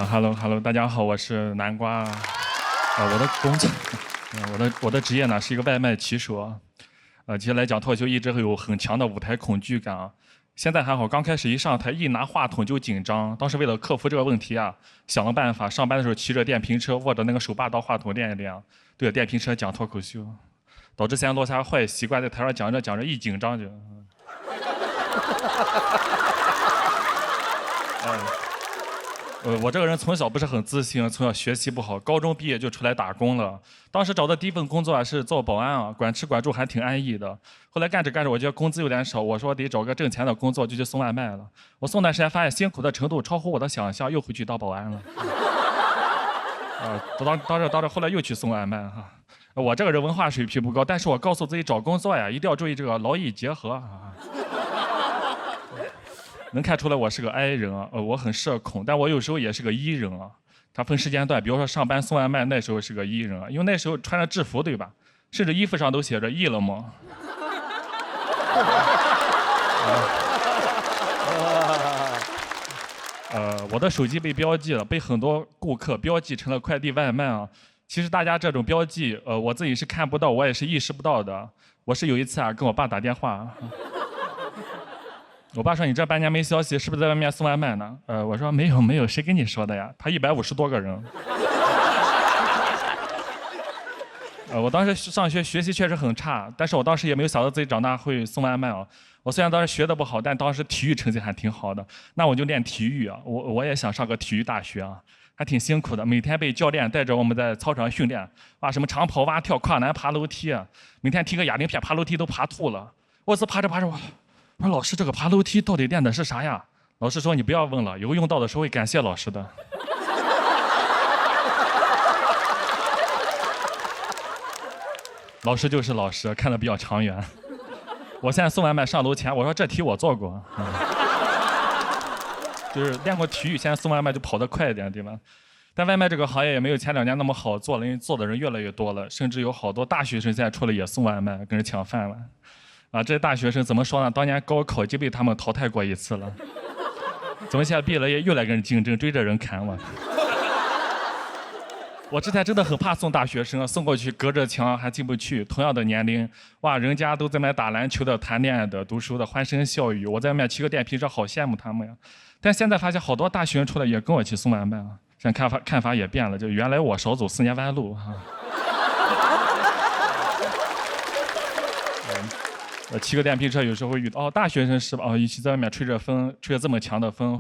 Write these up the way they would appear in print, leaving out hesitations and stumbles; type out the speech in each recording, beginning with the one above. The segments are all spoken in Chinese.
Hello，大家好，我是南瓜。我的工作，我的职业呢是一个外卖骑手。其实来讲脱口秀一直会有很强的舞台恐惧感啊。现在还好，刚开始一上台一拿话筒就紧张。当时为了克服这个问题啊，想了办法，上班的时候骑着电瓶车，握着那个手把到话筒练一练，对着电瓶车讲脱口秀，导致现在落下坏习惯，在台上讲着一紧张就。我这个人从小不是很自信，从小学习不好，高中毕业就出来打工了。当时找的第一份工作是做保安啊，管吃管住还挺安逸的。后来干着干着，我觉得工资有点少，我说得找个挣钱的工作，就去送外卖了。我送段时间发现辛苦的程度超乎我的想象，又回去当保安了。当着后来又去送外卖哈。我这个人文化水平不高，但是我告诉自己找工作呀，一定要注意这个劳逸结合啊。能看出来我是个 I 人啊，我很社恐，但我有时候也是个 E 人啊。他分时间段，比如说上班送外卖，那时候是个 E 人啊，因为那时候穿着制服，对吧？甚至衣服上都写着 E 了吗？我的手机被标记了，被很多顾客标记成了快递外卖啊。其实大家这种标记，我自己是看不到，我也是意识不到的。我是有一次啊，跟我爸打电话。我爸说：“你这半年没消息，是不是在外面送外卖呢？”我说：“没有，谁跟你说的呀？”他150多个人。我当时上学学习确实很差，但是我当时也没有想到自己长大会送外卖啊。我虽然当时学的不好，但当时体育成绩还挺好的，那我就练体育啊。我也想上个体育大学啊，还挺辛苦的，每天被教练带着我们在操场训练，什么长跑、蛙跳、跨栏、爬楼梯啊，每天踢个哑铃片，爬楼梯都爬吐了。我是爬着，我说老师，这个爬楼梯到底练的是啥呀？老师说你不要问了，以后用到的时候会感谢老师的。老师就是老师，看得比较长远。我现在送外卖上楼前，我说这题我做过，就是练过体育，现在送外卖就跑得快一点，对吧？但外卖这个行业也没有前2年那么好做了，因为做的人越来越多了，甚至有好多大学生现在出来也送外卖，跟人抢饭碗。这些大学生怎么说呢？当年高考已经被他们淘汰过一次了，怎么现在毕业了又来跟人竞争，追着人砍我？我之前真的很怕送大学生，送过去隔着墙还进不去。同样的年龄，人家都在那打篮球的、谈恋爱的、读书的，欢声笑语。我在外面骑个电瓶车，好羡慕他们呀。但现在发现好多大学生出来也跟我去送外卖啊，现在看法也变了，就原来我少走4年弯路啊。骑个电瓶车有时候会遇到大学生是吧？一起在外面吹着风，吹着这么强的风，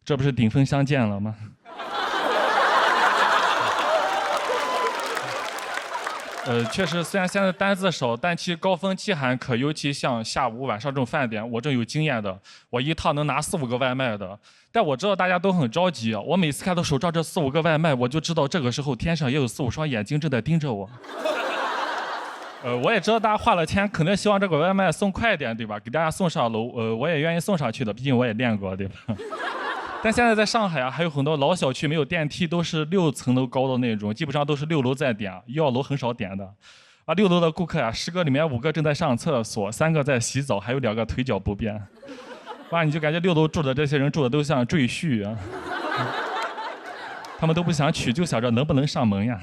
这不是顶峰相见了吗？确实，虽然现在单子少，但其高峰期还可，尤其像下午、晚上这种饭点，我这有经验的，我一趟能拿4、5个外卖的。但我知道大家都很着急，我每次看到手上这4、5个外卖，我就知道这个时候天上也有4、5双眼睛正在盯着我。我也知道大家花了钱，可能希望这个外卖送快一点，对吧？给大家送上楼，我也愿意送上去的，毕竟我也练过，对吧？但现在在上海啊，还有很多老小区没有电梯，都是6层楼高的那种，基本上都是6楼在点，1号楼很少点的。6楼的顾客10个里面5个正在上厕所，3个在洗澡，还有2个腿脚不便。你就感觉6楼住的这些人住的都像赘婿啊，他们都不想娶，就想着能不能上门呀。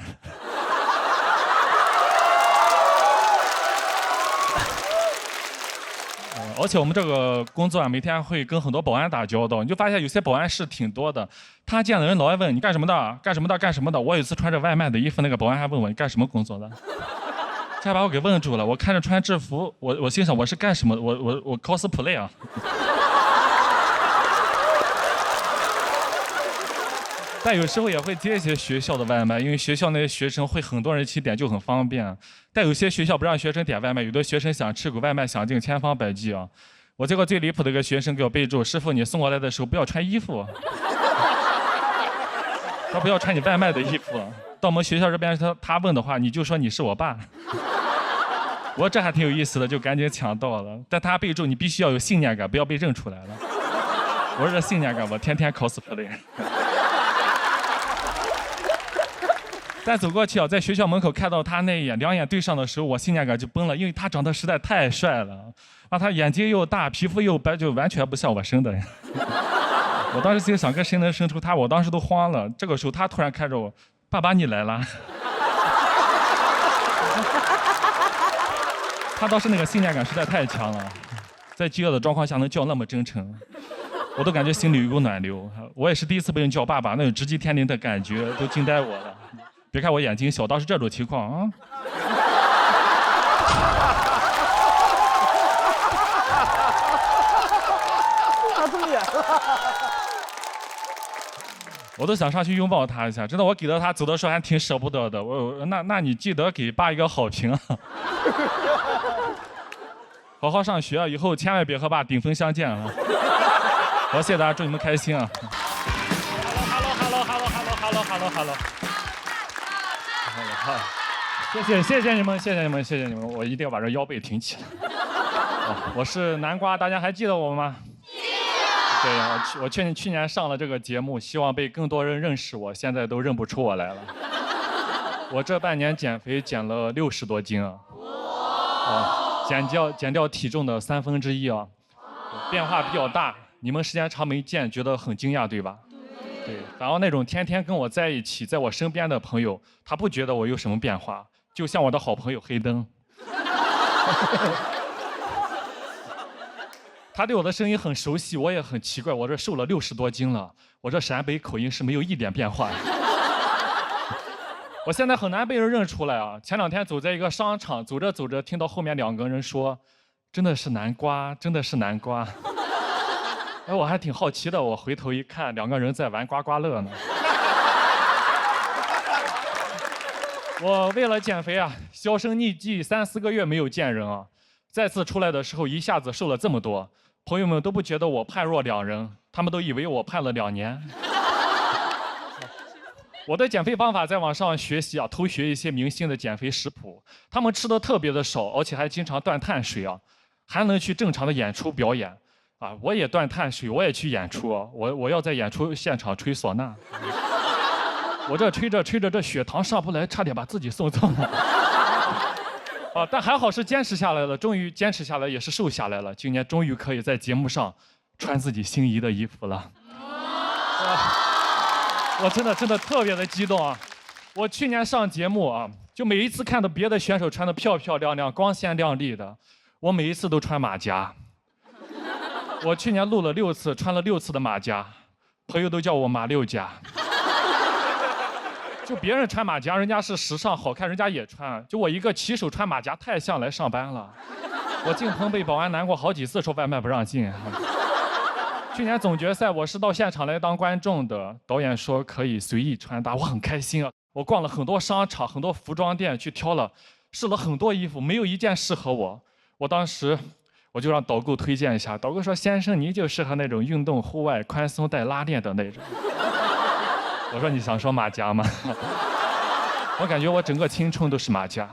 而且我们这个工作每天会跟很多保安打交道，你就发现有些保安是挺多的，他见的人老爱问你干什么的，干什么的，干什么的。我有一次穿着外卖的衣服，那个保安还问我你干什么工作的，这还把我给问住了。我看着穿制服，我心想我是干什么？我 cosplay 啊。但有时候也会接一些学校的外卖，因为学校那些学生会很多人起点就很方便。但有些学校不让学生点外卖，有的学生想吃口外卖，想尽千方百计啊。我见过最离谱的一个学生给我备注：师傅，你送过来的时候不要穿衣服。他不要穿你外卖的衣服。到我们学校这边，他问的话，你就说你是我爸。我说这还挺有意思的，就赶紧抢到了。但他备注你必须要有信念感，不要被认出来了。我说这信念感，我天天 cosplay。但走过去在学校门口看到他那一眼，2眼对上的时候，我信念感就崩了，因为他长得实在太帅了，他眼睛又大，皮肤又白，就完全不像我生的。我当时心里想，跟谁能生出他？我当时都慌了。这个时候他突然看着我，爸爸你来了。他当时那个信念感实在太强了，在饥饿的状况下能叫那么真诚，我都感觉心里有股暖流。我也是第一次被人叫爸爸，那种直击天灵的感觉都惊呆我了。别看我眼睛小，当时这种情况啊。他这么远了，我都想上去拥抱他一下，真的，我给了他走的时候还挺舍不得的。那你记得给爸一个好评啊！好好上学，以后千万别和爸顶峰相见啊！好，谢谢大家，祝你们开心啊 ！Hello， 谢谢你们，谢谢你们，我一定要把这腰背挺起来。我是南瓜，大家还记得我吗？对，我去年上了这个节目，希望被更多人认识我，现在都认不出我来了。我这半年减肥减了60多斤啊，减掉体重的1/3啊，变化比较大。你们时间长没见，觉得很惊讶对吧？对，反而那种天天跟我在一起，在我身边的朋友，他不觉得我有什么变化，就像我的好朋友黑灯。他对我的声音很熟悉，我也很奇怪，我这瘦了60多斤了，我这陕北口音是没有一点变化的。我现在很难被人认出来啊！前2天走在一个商场，走着走着，听到后面2个人说：“真的是南瓜，真的是南瓜。”哎，我还挺好奇的，我回头一看，2个人在玩刮刮乐呢。我为了减肥啊，销声匿迹3、4个月没有见人啊，再次出来的时候一下子瘦了这么多。朋友们都不觉得我判若两人，他们都以为我判了2年。我的减肥方法在网上学习啊，偷学一些明星的减肥食谱，他们吃的特别的少，而且还经常断碳水啊，还能去正常的演出表演啊。我也断碳水，我也去演出啊，我要在演出现场吹唢呐，我这吹着吹着，这血糖上不来，差点把自己送走了。啊，但还好是坚持下来了，终于坚持下来，也是瘦下来了。今年终于可以在节目上穿自己心仪的衣服了。我真的特别的激动啊！我去年上节目啊，就每一次看到别的选手穿的漂漂亮亮、光鲜亮丽的，我每一次都穿马甲。我去年录了6次，穿了6次的马甲，朋友都叫我马六甲。就别人穿马甲，人家是时尚好看，人家也穿。就我一个骑手穿马甲，太像来上班了。我进棚被保安难过好几次，说外卖不让进。去年总决赛我是到现场来当观众的，导演说可以随意穿搭，我很开心啊。我逛了很多商场、很多服装店，去挑了、试了很多衣服，没有一件适合我。我当时我就让导购推荐一下，导购说：“先生，您就适合那种运动户外、宽松带拉链的那种。”我说：“你想说马甲吗？”我感觉我整个青春都是马甲，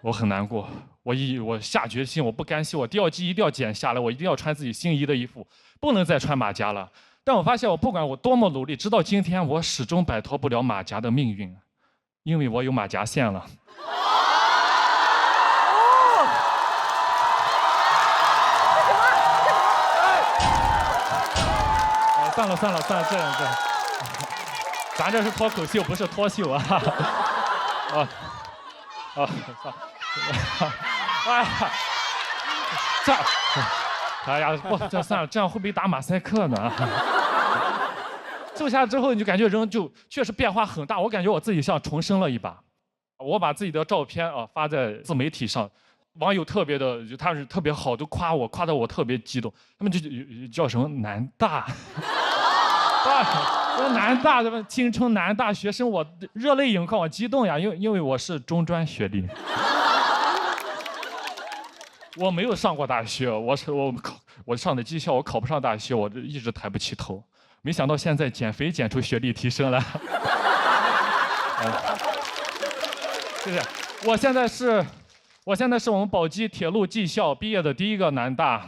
我很难过。我下决心，我不甘心，我第2季一定要减下来，我一定要穿自己心仪的衣服，不能再穿马甲了。但我发现，我不管我多么努力，直到今天，我始终摆脱不了马甲的命运，因为我有马甲线了。算了，这样，咱这是脱口秀，不是脱秀啊！哎呀，不，这算了，这样会不会打马赛克呢？瘦下之后，你就感觉人就确实变化很大，我感觉我自己像重生了一把。我把自己的照片啊发在自媒体上，网友特别的，他是特别好，都夸我，夸得我特别激动。他们就叫什么南大。说南大什么青春南大学生，我热泪盈眶，我激动呀，因为我是中专学历，我没有上过大学，我上的技校，我考不上大学，我一直抬不起头，没想到现在减肥减出学历提升了。谢谢，我现在是我们宝鸡铁路技校毕业的第1个南大。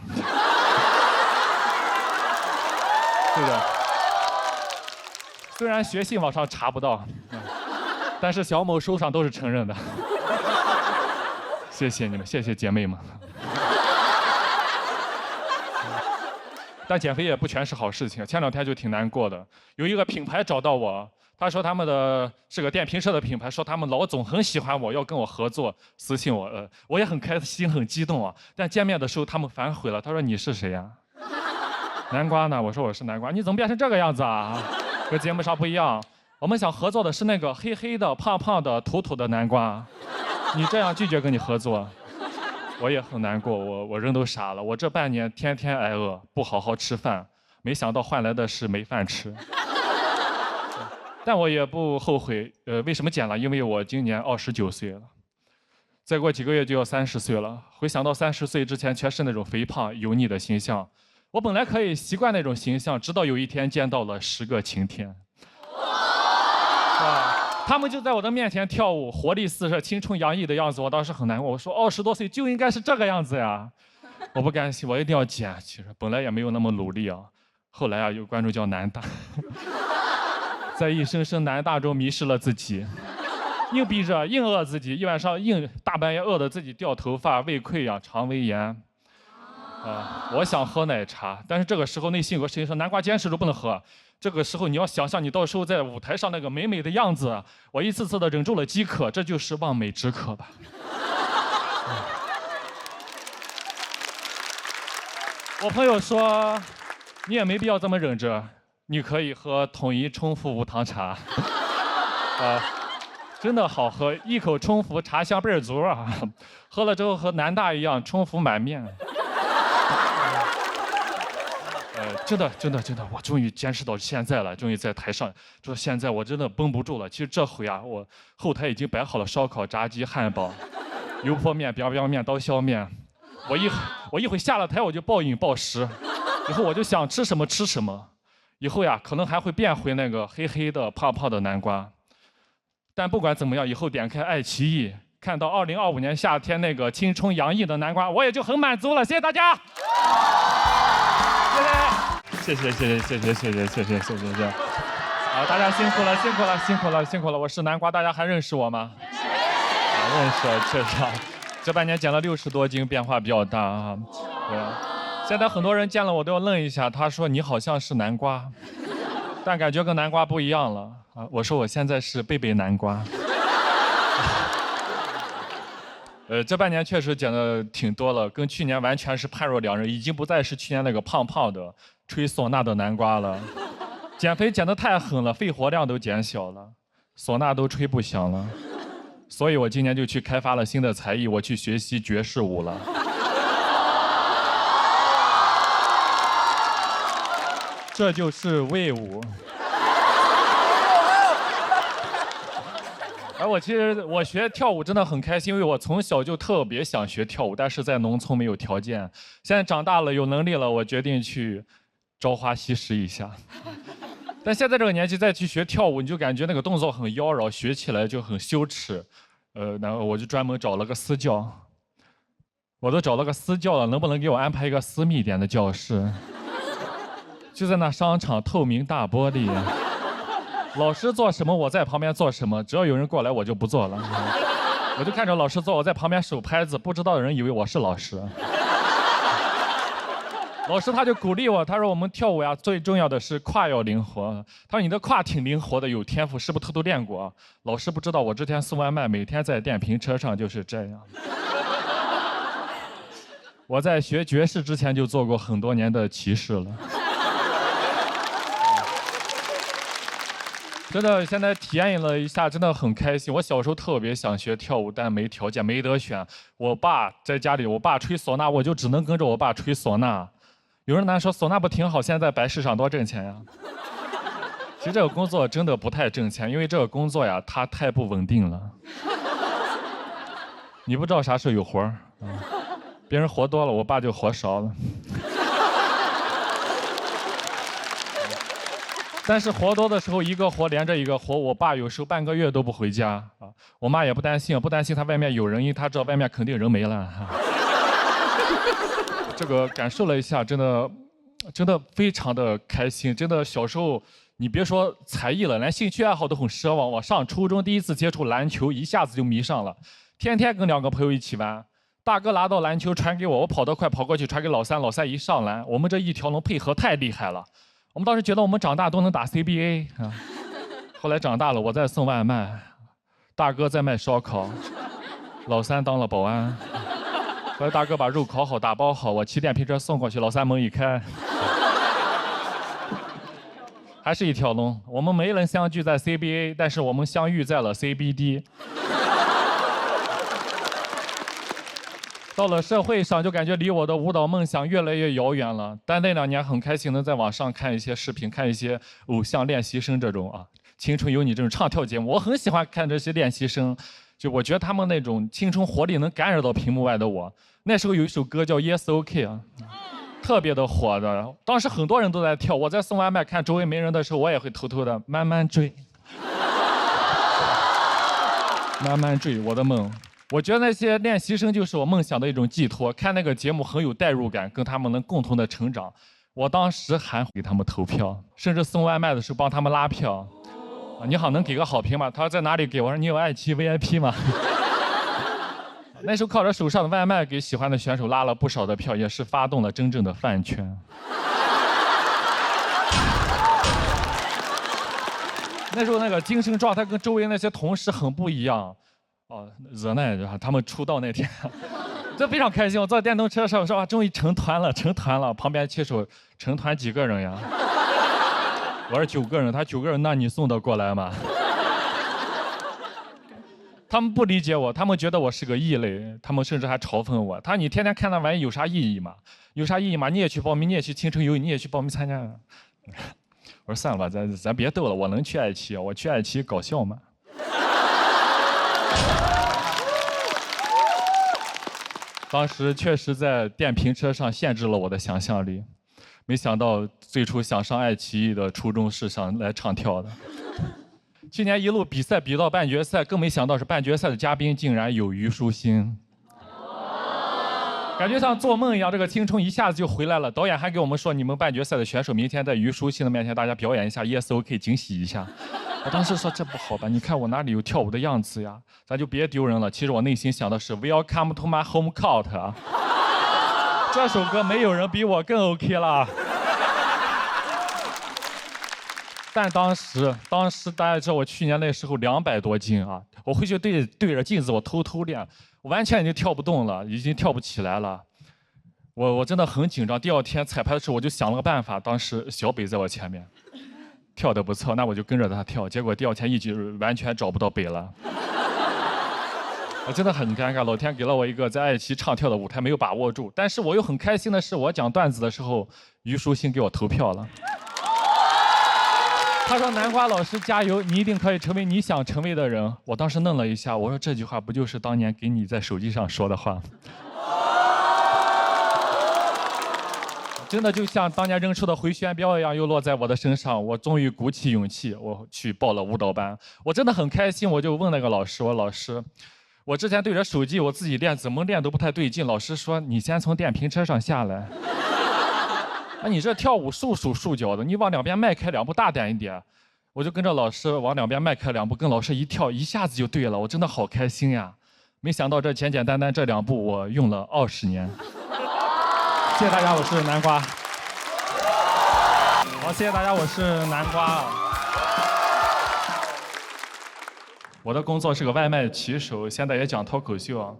对的。虽然学信网上查不到，但是小某书上都是承认的。谢谢你们，谢谢姐妹们。但减肥也不全是好事情。前2天就挺难过的，有一个品牌找到我，他说他们的是个电瓶车的品牌，说他们老总很喜欢我，要跟我合作，私信我，我也很开心很激动啊。但见面的时候他们反悔了，他说你是谁呀？南瓜呢？我说我是南瓜，你怎么变成这个样子啊？和节目上不一样，我们想合作的是那个黑黑的、胖胖的、土土的南瓜，你这样拒绝跟你合作。我也很难过，我人都傻了。我这半年天天挨饿，不好好吃饭，没想到换来的是没饭吃。但我也不后悔，为什么减了？因为我今年29岁了，再过几个月就要30岁了。回想到30岁之前全是那种肥胖油腻的形象，我本来可以习惯那种形象，直到有一天见到了10个晴天。他们就在我的面前跳舞，活力四射、青春洋溢的样子，我当时很难过。我说20多岁就应该是这个样子呀，我不甘心，我一定要减。其实本来也没有那么努力啊，后来啊，有观众叫南大，在一声声南大中迷失了自己，硬逼着硬饿自己，一晚上硬大半夜饿得自己掉头发、胃溃疡、肠胃炎。我想喝奶茶，但是这个时候内心有个声音说：南瓜坚持住，不能喝。这个时候你要想象你到时候在舞台上那个美美的样子，我一次次的忍住了饥渴，这就是望美止渴吧。我朋友说，你也没必要这么忍着，你可以喝统一冲服无糖茶，真的好喝，一口冲服茶香倍儿足啊，喝了之后和南大一样冲服满面。真的，我终于坚持到现在了，终于在台上，就是现在我真的绷不住了。其实这回啊，我后台已经摆好了烧烤、炸鸡、汉堡、油泼面、biang biang面、刀削面。我一会下了台我就暴饮暴食，以后我就想吃什么吃什么。以后呀，可能还会变回那个黑黑的、胖胖的南瓜。但不管怎么样，以后点开爱奇艺，看到2025年夏天那个青春洋溢的南瓜，我也就很满足了。谢谢大家。谢谢。好，大家辛苦了。我是南瓜，大家还认识我吗？认识，确实。这半年减了60多斤，变化比较大啊。对。现在很多人见了我都要愣一下，他说你好像是南瓜，但感觉跟南瓜不一样了啊。我说我现在是贝贝南瓜。这半年确实减的挺多了，跟去年完全是判若两人，已经不再是去年那个胖胖的吹唢呐的南瓜了。减肥减得太狠了，肺活量都减小了，唢呐都吹不响了。所以我今年就去开发了新的才艺，我去学习爵士舞了。这就是魏舞。而我学跳舞真的很开心，因为我从小就特别想学跳舞，但是在农村没有条件。现在长大了有能力了，我决定去朝花夕拾一下。但现在这个年纪再去学跳舞，你就感觉那个动作很妖娆，学起来就很羞耻。然后我就专门找了个私教，我都找了个私教了，能不能给我安排一个私密一点的教室？就在那商场透明大玻璃。老师做什么，我在旁边做什么。只要有人过来，我就不做了。我就看着老师做，我在旁边手拍子，不知道的人以为我是老师。老师他就鼓励我，他说我们跳舞呀，最重要的是胯要灵活。他说你的胯挺灵活的，有天赋，是不是偷偷练过？老师不知道，我之前送外卖，每天在电瓶车上就是这样。我在学爵士之前就做过很多年的骑士了。真的，现在体验了一下，真的很开心。我小时候特别想学跳舞，但没条件，没得选。我爸在家里，我爸吹唢呐，我就只能跟着我爸吹唢呐。有人拿说唢呐不挺好，现在白市场多挣钱呀。其实这个工作真的不太挣钱，因为这个工作呀，它太不稳定了。你不知道啥时候有活儿，别人活多了，我爸就活少了。但是活多的时候，一个活连着一个活，我爸有时候半个月都不回家啊，我妈也不担心他外面有人，因为他知道外面肯定人没了。这个感受了一下，真的非常的开心。真的小时候，你别说才艺了，连兴趣爱好都很奢望。我上初中第一次接触篮球，一下子就迷上了，天天跟2个朋友一起玩。大哥拿到篮球传给我，我跑得快，跑过去传给老三，老三一上篮，我们这一条龙配合太厉害了。我们当时觉得我们长大都能打 CBA 啊。后来长大了，我在送外卖，大哥在卖烧烤，老三当了保安。后来大哥把肉烤好打包好，我骑电瓶车送过去，老三门一开。还是一条龙，我们没能相聚在 CBA， 但是我们相遇在了 CBD。到了社会上，就感觉离我的舞蹈梦想越来越遥远了。但那2年很开心，能在网上看一些视频，看一些偶像练习生这种青春有你这种唱跳节目，我很喜欢看这些练习生。就我觉得他们那种青春活力能感染到屏幕外的我。那时候有一首歌叫 Yes OK 特别的火的，当时很多人都在跳。我在送外卖看周围没人的时候，我也会偷偷的慢慢追，慢慢追我的梦。我觉得那些练习生就是我梦想的一种寄托，看那个节目很有代入感，跟他们能共同的成长。我当时还给他们投票，甚至送外卖的时候帮他们拉票。你好，能给个好评吗？他说在哪里给？我说你有爱奇艺 VIP 吗？那时候靠着手上的外卖给喜欢的选手拉了不少的票，也是发动了真正的饭圈。那时候那个精神状态跟周围那些同事很不一样。热奈他们出道那天，就非常开心。我坐电动车上说终于成团了，成团了。旁边骑手成团几个人呀？我说9个人，他9个人，那你送得过来吗？他们不理解我，他们觉得我是个异类，他们甚至还嘲讽我。他说你天天看那玩意有啥意义吗？有啥意义吗？你也去报名，你也去青春有你，你也去报名参加。我说算了吧，咱别斗了，我能去爱奇艺，我去爱奇艺搞笑嘛。当时确实在电瓶车上限制了我的想象力，没想到最初想上爱奇艺的初衷是想来唱跳的。去年一路比赛比到半决赛，更没想到是半决赛的嘉宾竟然有虞书欣，感觉像做梦一样，这个青春一下子就回来了。导演还给我们说，你们半决赛的选手明天在虞书欣的面前，大家表演一下 Yes OK 惊喜一下。我当时说这不好吧？你看我哪里有跳舞的样子呀？咱就别丢人了。其实我内心想的是 Welcome to my home court 这首歌没有人比我更 OK 了。但当时大家知道我去年那时候200多斤我回去对着镜子我偷偷练，我完全已经跳不动了，已经跳不起来了。我真的很紧张。第2天彩排的时候我就想了个办法，当时小北在我前面，跳得不错，那我就跟着他跳。结果第2天一直完全找不到北了，我真的很尴尬。老天给了我一个在爱奇艺唱跳的舞台，没有把握住。但是我又很开心的是，我讲段子的时候，虞书欣给我投票了。他说：“南瓜老师加油，你一定可以成为你想成为的人。”我当时愣了一下，我说：“这句话不就是当年给你在手机上说的话？”真的就像当年扔出的回旋镖一样，又落在我的身上。我终于鼓起勇气，我去报了舞蹈班。我真的很开心，我就问那个老师：“我老师，我之前对着手机我自己练，怎么练都不太对劲。”老师说：“你先从电瓶车上下来。”你这跳舞束手束脚的，你往2边迈开2步，大胆一点。我就跟着老师往2边迈开2步，跟老师一跳，一下子就对了。我真的好开心呀！没想到这简简单单这2步，我用了20年。谢谢大家，我是南瓜。好，谢谢大家，我是南瓜。我的工作是个外卖骑手，现在也讲脱口秀，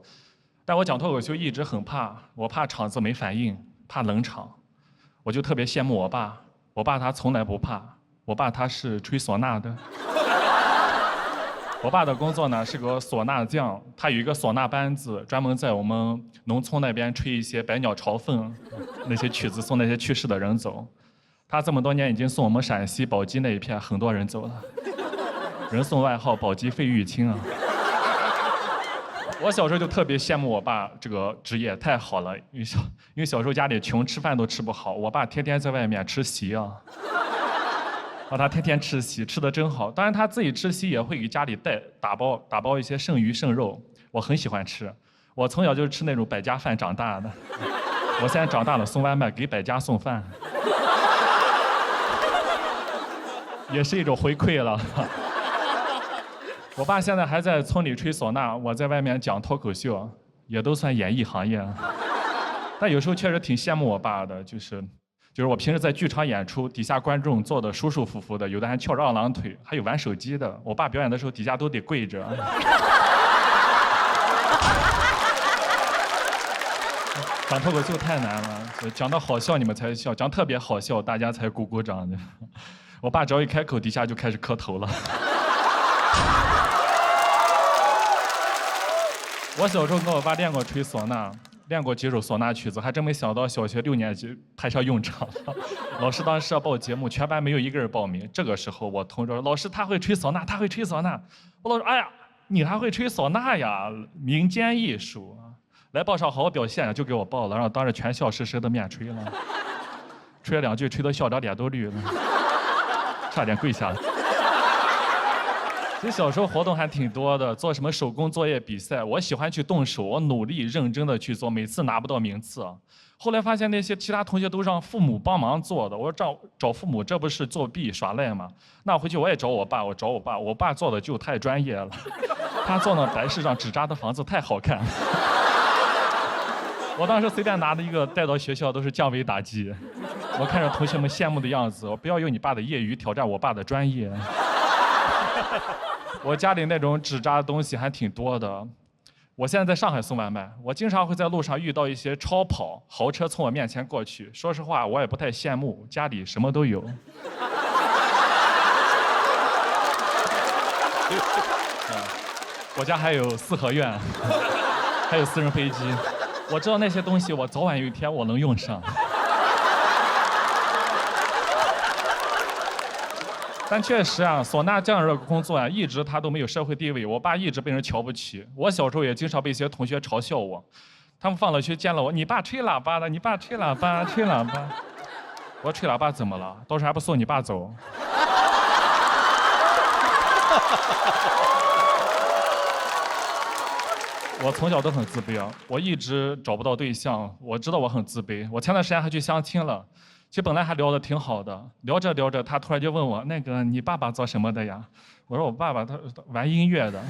但我讲脱口秀一直很怕，我怕场子没反应，怕冷场。我就特别羡慕我爸，我爸他从来不怕，我爸他是吹唢呐的。我爸的工作呢是个唢呐匠，他有一个唢呐班子，专门在我们农村那边吹一些百鸟朝凤那些曲子，送那些去世的人走。他这么多年已经送我们陕西宝鸡那一片很多人走了，人送外号宝鸡费玉清啊。我小时候就特别羡慕我爸这个职业，太好了，因为小时候家里穷，吃饭都吃不好，我爸天天在外面吃席他天天吃席，吃得真好。当然他自己吃席也会给家里打包一些剩鱼剩肉，我很喜欢吃。我从小就是吃那种百家饭长大的，我现在长大了送外卖给百家送饭，也是一种回馈了。我爸现在还在村里吹唢呐，我在外面讲脱口秀，也都算演艺行业。但有时候确实挺羡慕我爸的，就是我平时在剧场演出，底下观众坐的舒舒服服的，有的还翘着二郎腿，还有玩手机的。我爸表演的时候，底下都得跪着。讲脱口秀太难了，讲到好笑你们才笑，讲特别好笑大家才鼓鼓掌的。我爸只要一开口，底下就开始磕头了。我小时候跟我爸练过吹唢呐，练过几首唢呐曲子，还真没想到小学6年级派上用场了。老师当时要报节目，全班没有一个人报名。这个时候我同桌说：“老师，他会吹唢呐，他会吹唢呐。”我老师：“哎呀，你还会吹唢呐呀？民间艺术，来报上好好表现。”就给我报了，然后当着全校师生的面吹了，吹了2句，吹得校长脸都绿了，差点跪下了。其实小时候活动还挺多的，做什么手工作业比赛，我喜欢去动手，我努力认真的去做，每次拿不到名次。后来发现那些其他同学都让父母帮忙做的，我说找父母，这不是作弊耍赖吗？那回去我也找我爸，我爸做的就太专业了，他做那白事上纸扎的房子太好看了。我当时随便拿的一个带到学校都是降维打击，我看着同学们羡慕的样子，我不要用你爸的业余挑战我爸的专业。我家里那种纸扎的东西还挺多的。我现在在上海送外卖，我经常会在路上遇到一些超跑豪车从我面前过去。说实话，我也不太羡慕，家里什么都有。我家还有4合院，还有私人飞机。我知道那些东西，我早晚有一天我能用上。但确实啊，唢呐这样的工作啊，一直他都没有社会地位。我爸一直被人瞧不起，我小时候也经常被一些同学嘲笑我。他们放了学见了我，你爸吹喇叭的，你爸吹喇叭，吹喇叭。我说吹喇叭怎么了？到时候还不送你爸走？我从小都很自卑啊，我一直找不到对象，我知道我很自卑。我前段时间还去相亲了。其实本来还聊得挺好的，聊着聊着，他突然就问我：“那个，你爸爸做什么的呀？”我说：“我爸爸他玩音乐的。”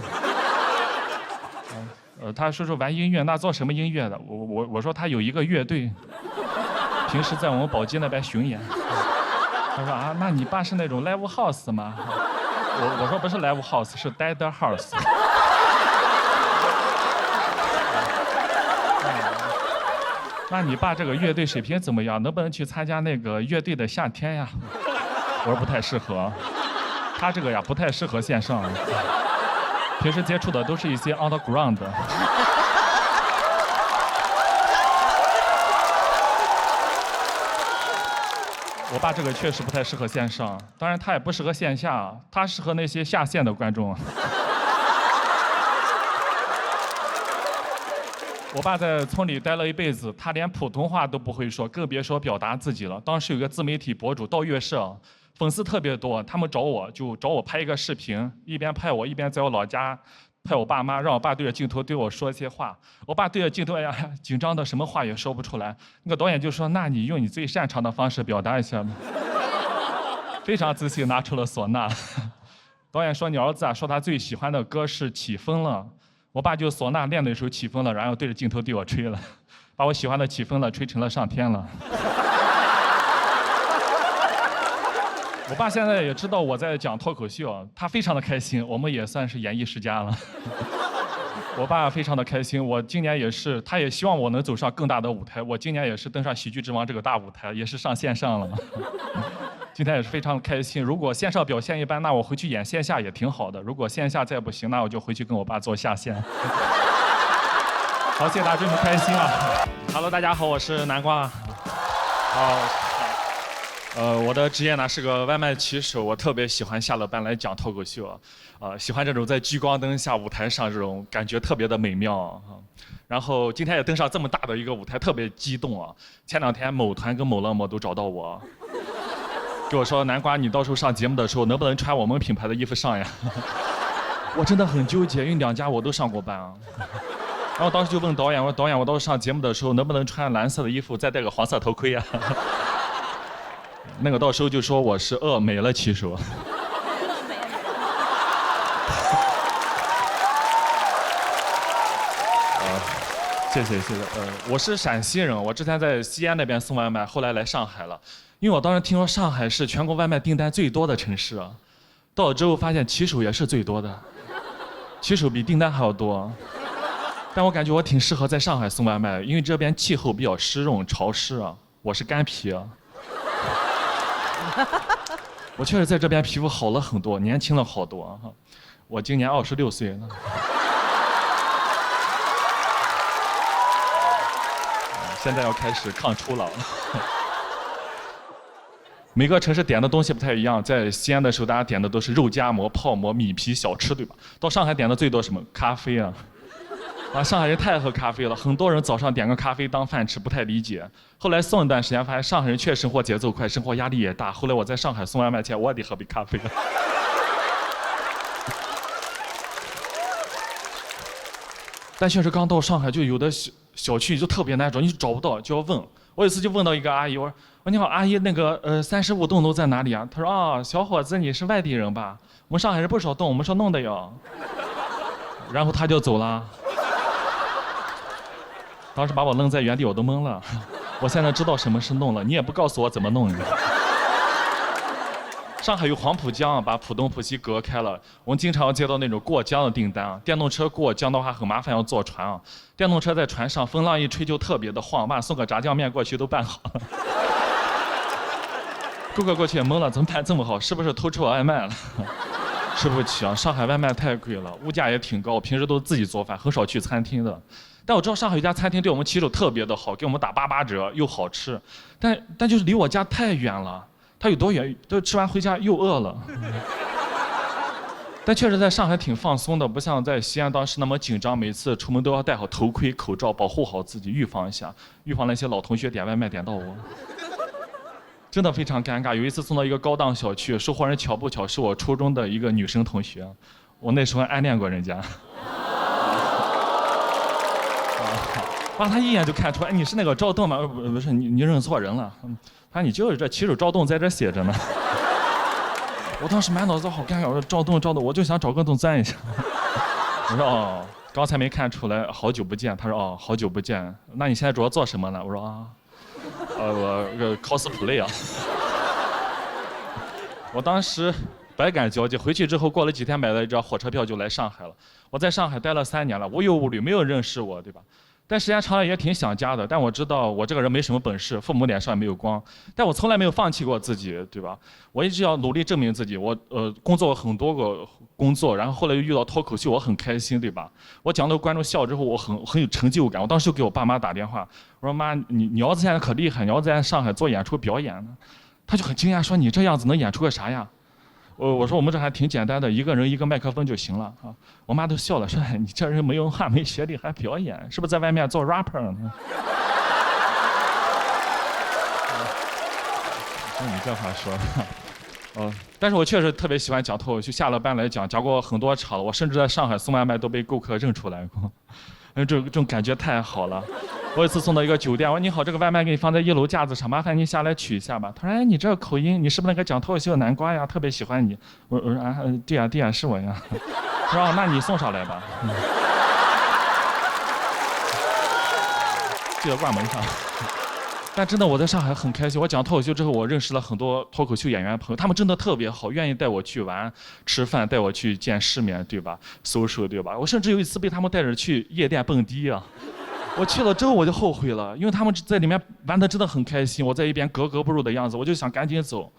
他说玩音乐，那做什么音乐的？我说他有一个乐队，平时在我们宝鸡那边巡演。他说啊，那你爸是那种 live house 吗？我说不是 live house， 是 dead house。那你爸这个乐队水平怎么样？能不能去参加那个乐队的夏天呀？我说不太适合，他这个呀不太适合线上，平时接触的都是一些 underground 的。我爸这个确实不太适合线上，当然他也不适合线下，他适合那些下线的观众。我爸在村里待了一辈子，他连普通话都不会说，更别说表达自己了。当时有个自媒体博主到月社，粉丝特别多，他们找我拍一个视频，一边拍我，一边在我老家拍我爸妈，让我爸对着镜头对我说一些话。我爸对着镜头，哎呀，紧张的什么话也说不出来。那个导演就说：“那你用你最擅长的方式表达一下。”非常自信拿出了唢呐。导演说：“你儿子啊，说他最喜欢的歌是《起风了》。”我爸就唢呐练了一首《起风了》，然后对着镜头对我吹了，把我喜欢的《起风了》吹成了上天了。我爸现在也知道我在讲脱口秀，他非常的开心，我们也算是演艺世家了。我爸非常的开心，我今年也是，他也希望我能走上更大的舞台。我今年也是登上喜剧之王这个大舞台，也是上线上了。今天也是非常开心。如果线上表现一般，那我回去演线下也挺好的。如果线下再不行，那我就回去跟我爸做下线。好，谢谢大家这么开心啊 ！Hello， 大家好，我是南瓜。我的职业呢是个外卖骑手，我特别喜欢下了班来讲脱口秀，喜欢这种在聚光灯下舞台上这种感觉特别的美妙啊。然后今天也登上这么大的一个舞台，特别激动啊！前2天某团跟某乐某都找到我。跟我说，南瓜，你到时候上节目的时候能不能穿我们品牌的衣服上呀？我真的很纠结，因为2家我都上过班啊。然后当时就问导演，我说导演，我到时候上节目的时候能不能穿蓝色的衣服，再戴个黄色头盔呀？那个到时候就说我是美了骑手。谢谢。我是陕西人，我之前在西安那边送外卖，后来来上海了。因为我当时听说上海是全国外卖订单最多的城市啊，到了之后发现骑手也是最多的，骑手比订单还要多。但我感觉我挺适合在上海送外卖，因为这边气候比较湿润潮湿啊，我是干皮啊。我确实在这边皮肤好了很多，年轻了好多啊。我今年26岁了。现在要开始抗初老了。每个城市点的东西不太一样，在西安的时候，大家点的都是肉夹馍、泡馍、米皮小吃，对吧？到上海点的最多什么？咖啡啊！上海人太喝咖啡了，很多人早上点个咖啡当饭吃，不太理解。后来送一段时间，发现上海人确实生活节奏快，生活压力也大。后来我在上海送外卖前，我也得喝杯咖啡。但确实刚到上海，就有的小区就特别难找，你找不到就要问。我有一次就问到一个阿姨，我说你好，阿姨，那个35栋楼在哪里啊？她说啊，小伙子你是外地人吧？我们上海人不少栋，我们说弄的哟。然后她就走了。当时把我愣在原地，我都懵了。我现在知道什么是弄了，你也不告诉我怎么弄的。上海有黄浦江，把浦东、浦西隔开了。我们经常要接到那种过江的订单啊，电动车过江的话很麻烦，要坐船啊。电动车在船上，风浪一吹就特别的晃，妈送个炸酱面过去都办好了。顾客过去也懵了，怎么办这么好？是不是偷吃我外卖了？吃不起啊，上海外卖太贵了，物价也挺高，平时都自己做饭，很少去餐厅的。但我知道上海有家餐厅对我们骑手特别的好，给我们打88折，又好吃。但就是离我家太远了。他有多远？都吃完回家又饿了。但确实在上海挺放松的，不像在西安当时那么紧张，每次出门都要戴好头盔、口罩，保护好自己，预防一下，预防那些老同学点外卖点到我。真的非常尴尬。有一次送到一个高档小区，收货人巧不巧是我初中的一个女生同学，我那时候暗恋过人家。把他一眼就看出来，哎，你是那个赵栋吗？不是，你认错人了。他说你就是这骑手赵栋在这写着呢。我当时满脑子好尴尬，我说赵栋，我就想找个洞钻一下。我说哦，刚才没看出来，好久不见。他说哦，好久不见。那你现在主要做什么呢？我说啊，我cosplay 啊。我当时百感交集，回去之后过了几天买了一张火车票就来上海了。我在上海待了3年了，无忧无虑，没有人认识我，对吧？但时间长了也挺想家的，但我知道我这个人没什么本事，父母脸上也没有光，但我从来没有放弃过自己，对吧？我一直要努力证明自己。我工作很多个工作，然后后来又遇到脱口秀，我很开心，对吧？我讲到观众笑之后，我很有成就感。我当时就给我爸妈打电话，我说妈，你儿子现在可厉害，你儿子在上海做演出表演呢。他就很惊讶说你这样子能演出个啥呀？我说我们这还挺简单的，一个人一个麦克风就行了啊。我妈都笑了，说你这人没文化没学历还表演，是不是在外面做 rapper 呢？你这话说，但是我确实特别喜欢讲脱口秀，下了班来讲过很多场了。我甚至在上海送外卖都被顾客认出来过，这种感觉太好了。我有一次送到一个酒店，我说你好，这个外卖给你放在1楼架子上，麻烦你下来取一下吧。他说哎，你这个口音，你是不是那个讲脱口秀的南瓜呀？特别喜欢你。我说啊，对呀，是我呀。他说哦，那你送上来吧。记得挂门上。但真的我在上海很开心，我讲脱口秀之后，我认识了很多脱口秀演员朋友，他们真的特别好，愿意带我去玩、吃饭，带我去见世面，对吧？social，对吧？我甚至有一次被他们带着去夜店蹦迪啊。我去了之后我就后悔了，因为他们在里面玩得真的很开心，我在一边格格不入的样子，我就想赶紧走。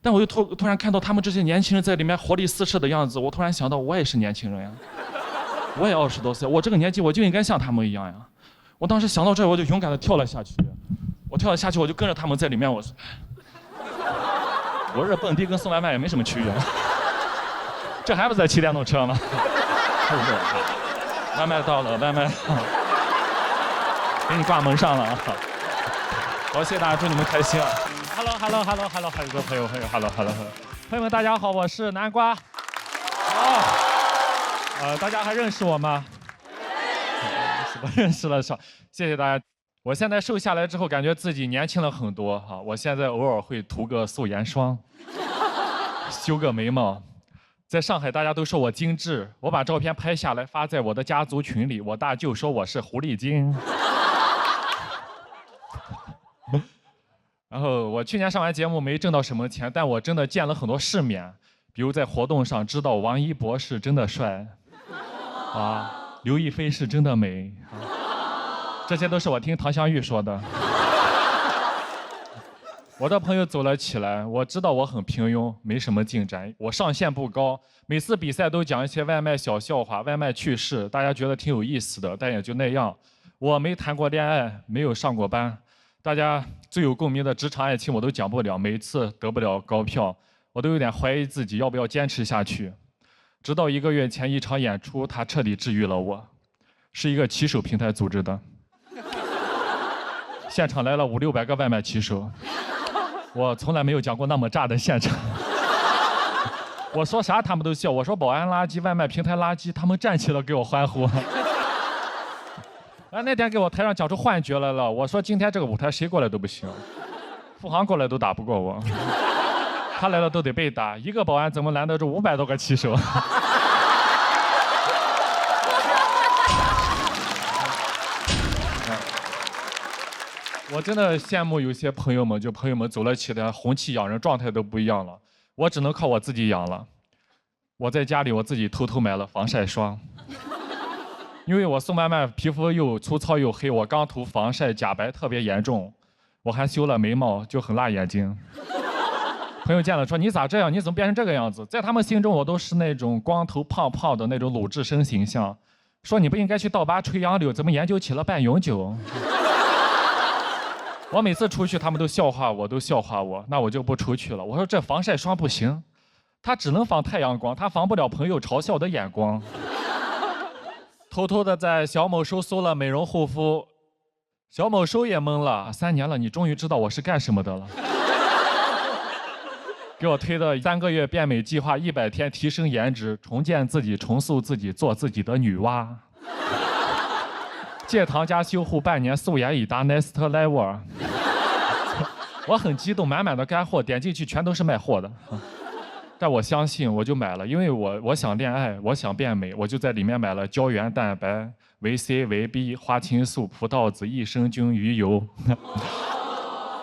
但我又突然看到他们这些年轻人在里面活力四射的样子，我突然想到我也是年轻人呀，我也20多岁，我这个年纪我就应该像他们一样呀。我当时想到这儿，我就勇敢地跳了下去。我跳了下去，我就跟着他们在里面，我这蹦迪跟送外卖也没什么区别，这还不在骑电动车吗？外卖到了，外卖到了，给你挂门上了啊！好，谢谢大家，祝你们开心啊 ！Hello，很多朋友，Hello，朋友们大家好，我是南瓜。大家还认识我吗？我认识了，谢谢大家。我现在瘦下来之后，感觉自己年轻了很多哈。我现在偶尔会涂个素颜霜，修个眉毛，在上海，大家都说我精致，我把照片拍下来发在我的家族群里，我大舅说我是狐狸精。然后我去年上完节目没挣到什么钱，但我真的见了很多世面，比如在活动上知道王一博是真的帅，啊，刘亦菲是真的美，这些都是我听唐湘玉说的。我的朋友走了起来，我知道我很平庸，没什么进展，我上限不高，每次比赛都讲一些外卖小笑话、外卖趣事，大家觉得挺有意思的，但也就那样。我没谈过恋爱，没有上过班，大家最有共鸣的职场爱情我都讲不了，每次得不了高票，我都有点怀疑自己要不要坚持下去。直到1个月前一场演出，它彻底治愈了我，是一个骑手平台组织的，现场来了500-600个外卖骑手。我从来没有讲过那么炸的现场，我说啥他们都笑，我说保安垃圾、外卖平台垃圾，他们站起来给我欢呼。那天给我台上讲出幻觉来了，我说今天这个舞台谁过来都不行，付航过来都打不过我，他来了都得被打，一个保安怎么拦得住500多个骑手？我真的羡慕有些朋友们，就朋友们走了起来，红气养人，状态都不一样了。我只能靠我自己养了。我在家里我自己偷偷买了防晒霜，因为我送外卖，皮肤又粗糙又黑，我刚涂防晒，假白特别严重，我还修了眉毛，就很辣眼睛。朋友见了说：“你咋这样？你怎么变成这个样子？”在他们心中，我都是那种光头胖胖的那种鲁智深形象。说你不应该去倒拔垂杨柳，怎么研究起了半永久？我每次出去，他们都笑话我，那我就不出去了。我说这防晒霜不行，它只能防太阳光，它防不了朋友嘲笑的眼光。偷偷的在小某书搜了美容护肤，小某书也懵了，3年了，你终于知道我是干什么的了。给我推的3个月变美计划，100天提升颜值，重建自己，重塑自己，做自己的女娲。戒糖加修护半年，素颜已达 next level。我很激动，满满的干货，点进去全都是卖货的。但我相信，我就买了，因为我想恋爱，我想变美，我就在里面买了胶原蛋白、维 C、维 B、花青素、葡萄籽、益生菌、鱼油。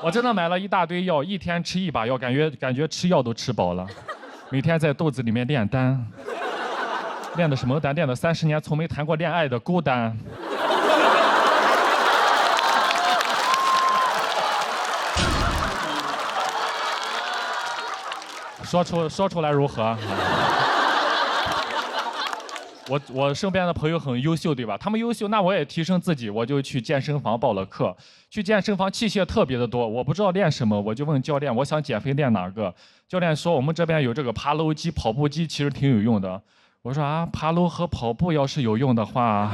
我真的买了一大堆药，一天吃1把药，感觉吃药都吃饱了。每天在肚子里面炼丹，练的什么丹？练的30年从没谈过恋爱的孤单。说出来如何？我身边的朋友很优秀，对吧？他们优秀，那我也提升自己，我就去健身房报了课。去健身房器械特别的多，我不知道练什么，我就问教练，我想减肥练哪个？教练说我们这边有这个爬楼机、跑步机，其实挺有用的。我说啊，爬楼和跑步要是有用的话，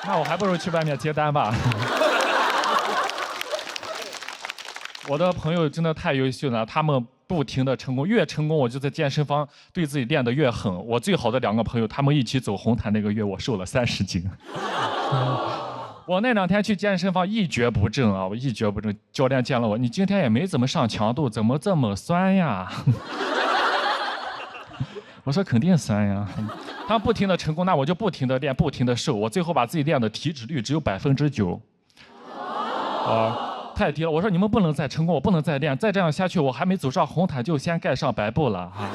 那我还不如去外面接单吧。我的朋友真的太优秀了，他们不停的成功，越成功我就在健身房对自己练得越狠。我最好的2个朋友，他们一起走红毯那个月，我瘦了30斤。我那2天去健身房一蹶不振啊，我一蹶不振。教练见了我，你今天也没怎么上强度，怎么这么酸呀？我说肯定酸呀。他们不停的成功，那我就不停的练，不停的瘦，我最后把自己练的体脂率只有9%。太低了！我说你们不能再成功，我不能再练，再这样下去，我还没走上红毯就先盖上白布了哈。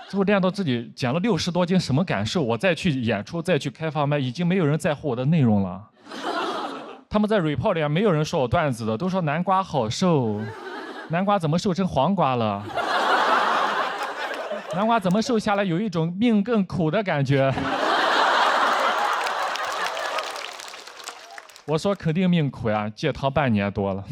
最后练到自己减了60多斤，什么感受？我再去演出，再去开放麦，已经没有人在乎我的内容了。他们在 report 里没有人说我段子的，都说南瓜好瘦，南瓜怎么瘦成黄瓜了？南瓜怎么瘦下来有一种命更苦的感觉？我说肯定命苦呀，戒糖半年多了。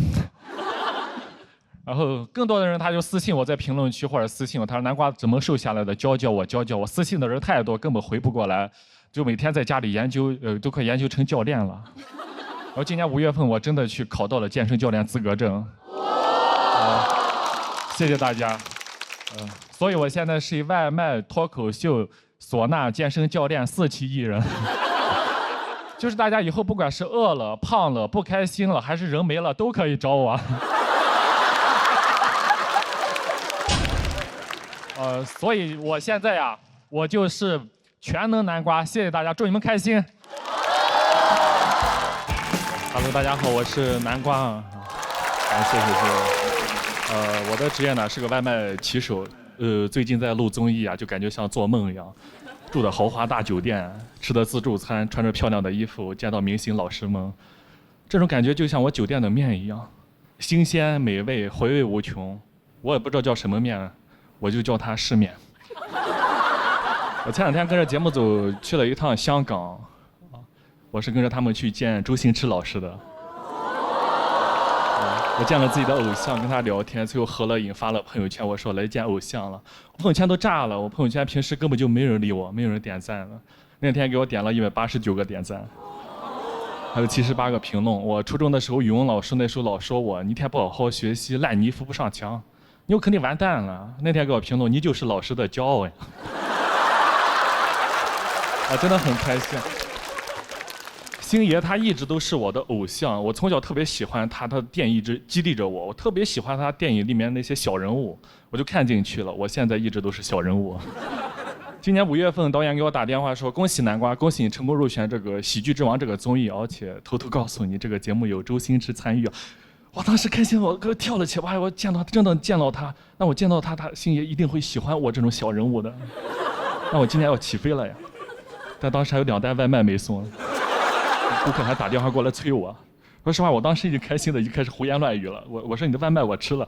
然后更多的人他就私信我在评论区或者私信我，他说南瓜怎么瘦下来的，教教我，教教我。私信的人太多，根本回不过来，就每天在家里研究，都快研究成教练了。然后今年5月份我真的去考到了健身教练资格证。谢谢大家。所以我现在是一外卖、脱口秀、唢呐、健身教练4期艺人。就是大家以后不管是饿了、胖了、不开心了，还是人没了，都可以找我。所以我现在呀，我就是全能南瓜，谢谢大家，祝你们开心。Hello， 大家好，我是南瓜啊，谢谢。我的职业呢是个外卖骑手，最近在录综艺啊，就感觉像做梦一样，住的豪华大酒店，吃的自助餐，穿着漂亮的衣服，见到明星老师们，这种感觉就像我酒店的面一样，新鲜美味，回味无穷。我也不知道叫什么面，我就叫它世面。我前两天跟着节目组去了一趟香港。我是跟着他们去见周星驰老师的，我见了自己的偶像，跟他聊天，最后合了影，发了朋友圈。我说来见偶像了，我朋友圈都炸了。我朋友圈平时根本就没人理我，没有人点赞了。那天给我点了189个点赞，还有78个评论。我初中的时候，语文老师那时候老说我，你一天不好好学习，烂泥扶不上墙，你有肯定完蛋了。那天给我评论，你就是老师的骄傲呀！我真的很开心。星爷他一直都是我的偶像，我从小特别喜欢他，他的电影一直激励着我。我特别喜欢他电影里面那些小人物，我就看进去了。我现在一直都是小人物。今年5月份，导演给我打电话说：“恭喜南瓜，恭喜你成功入选这个《喜剧之王》这个综艺，而且偷偷告诉你，这个节目有周星驰参与。”我当时开心，我跳了起来，我见到真的见到他，那我见到他，星爷一定会喜欢我这种小人物的。那我今年要起飞了呀！但当时还有2袋外卖没送。顾客还打电话过来催我，说实话，我当时已经开心的已经开始胡言乱语了。我说你的外卖我吃了。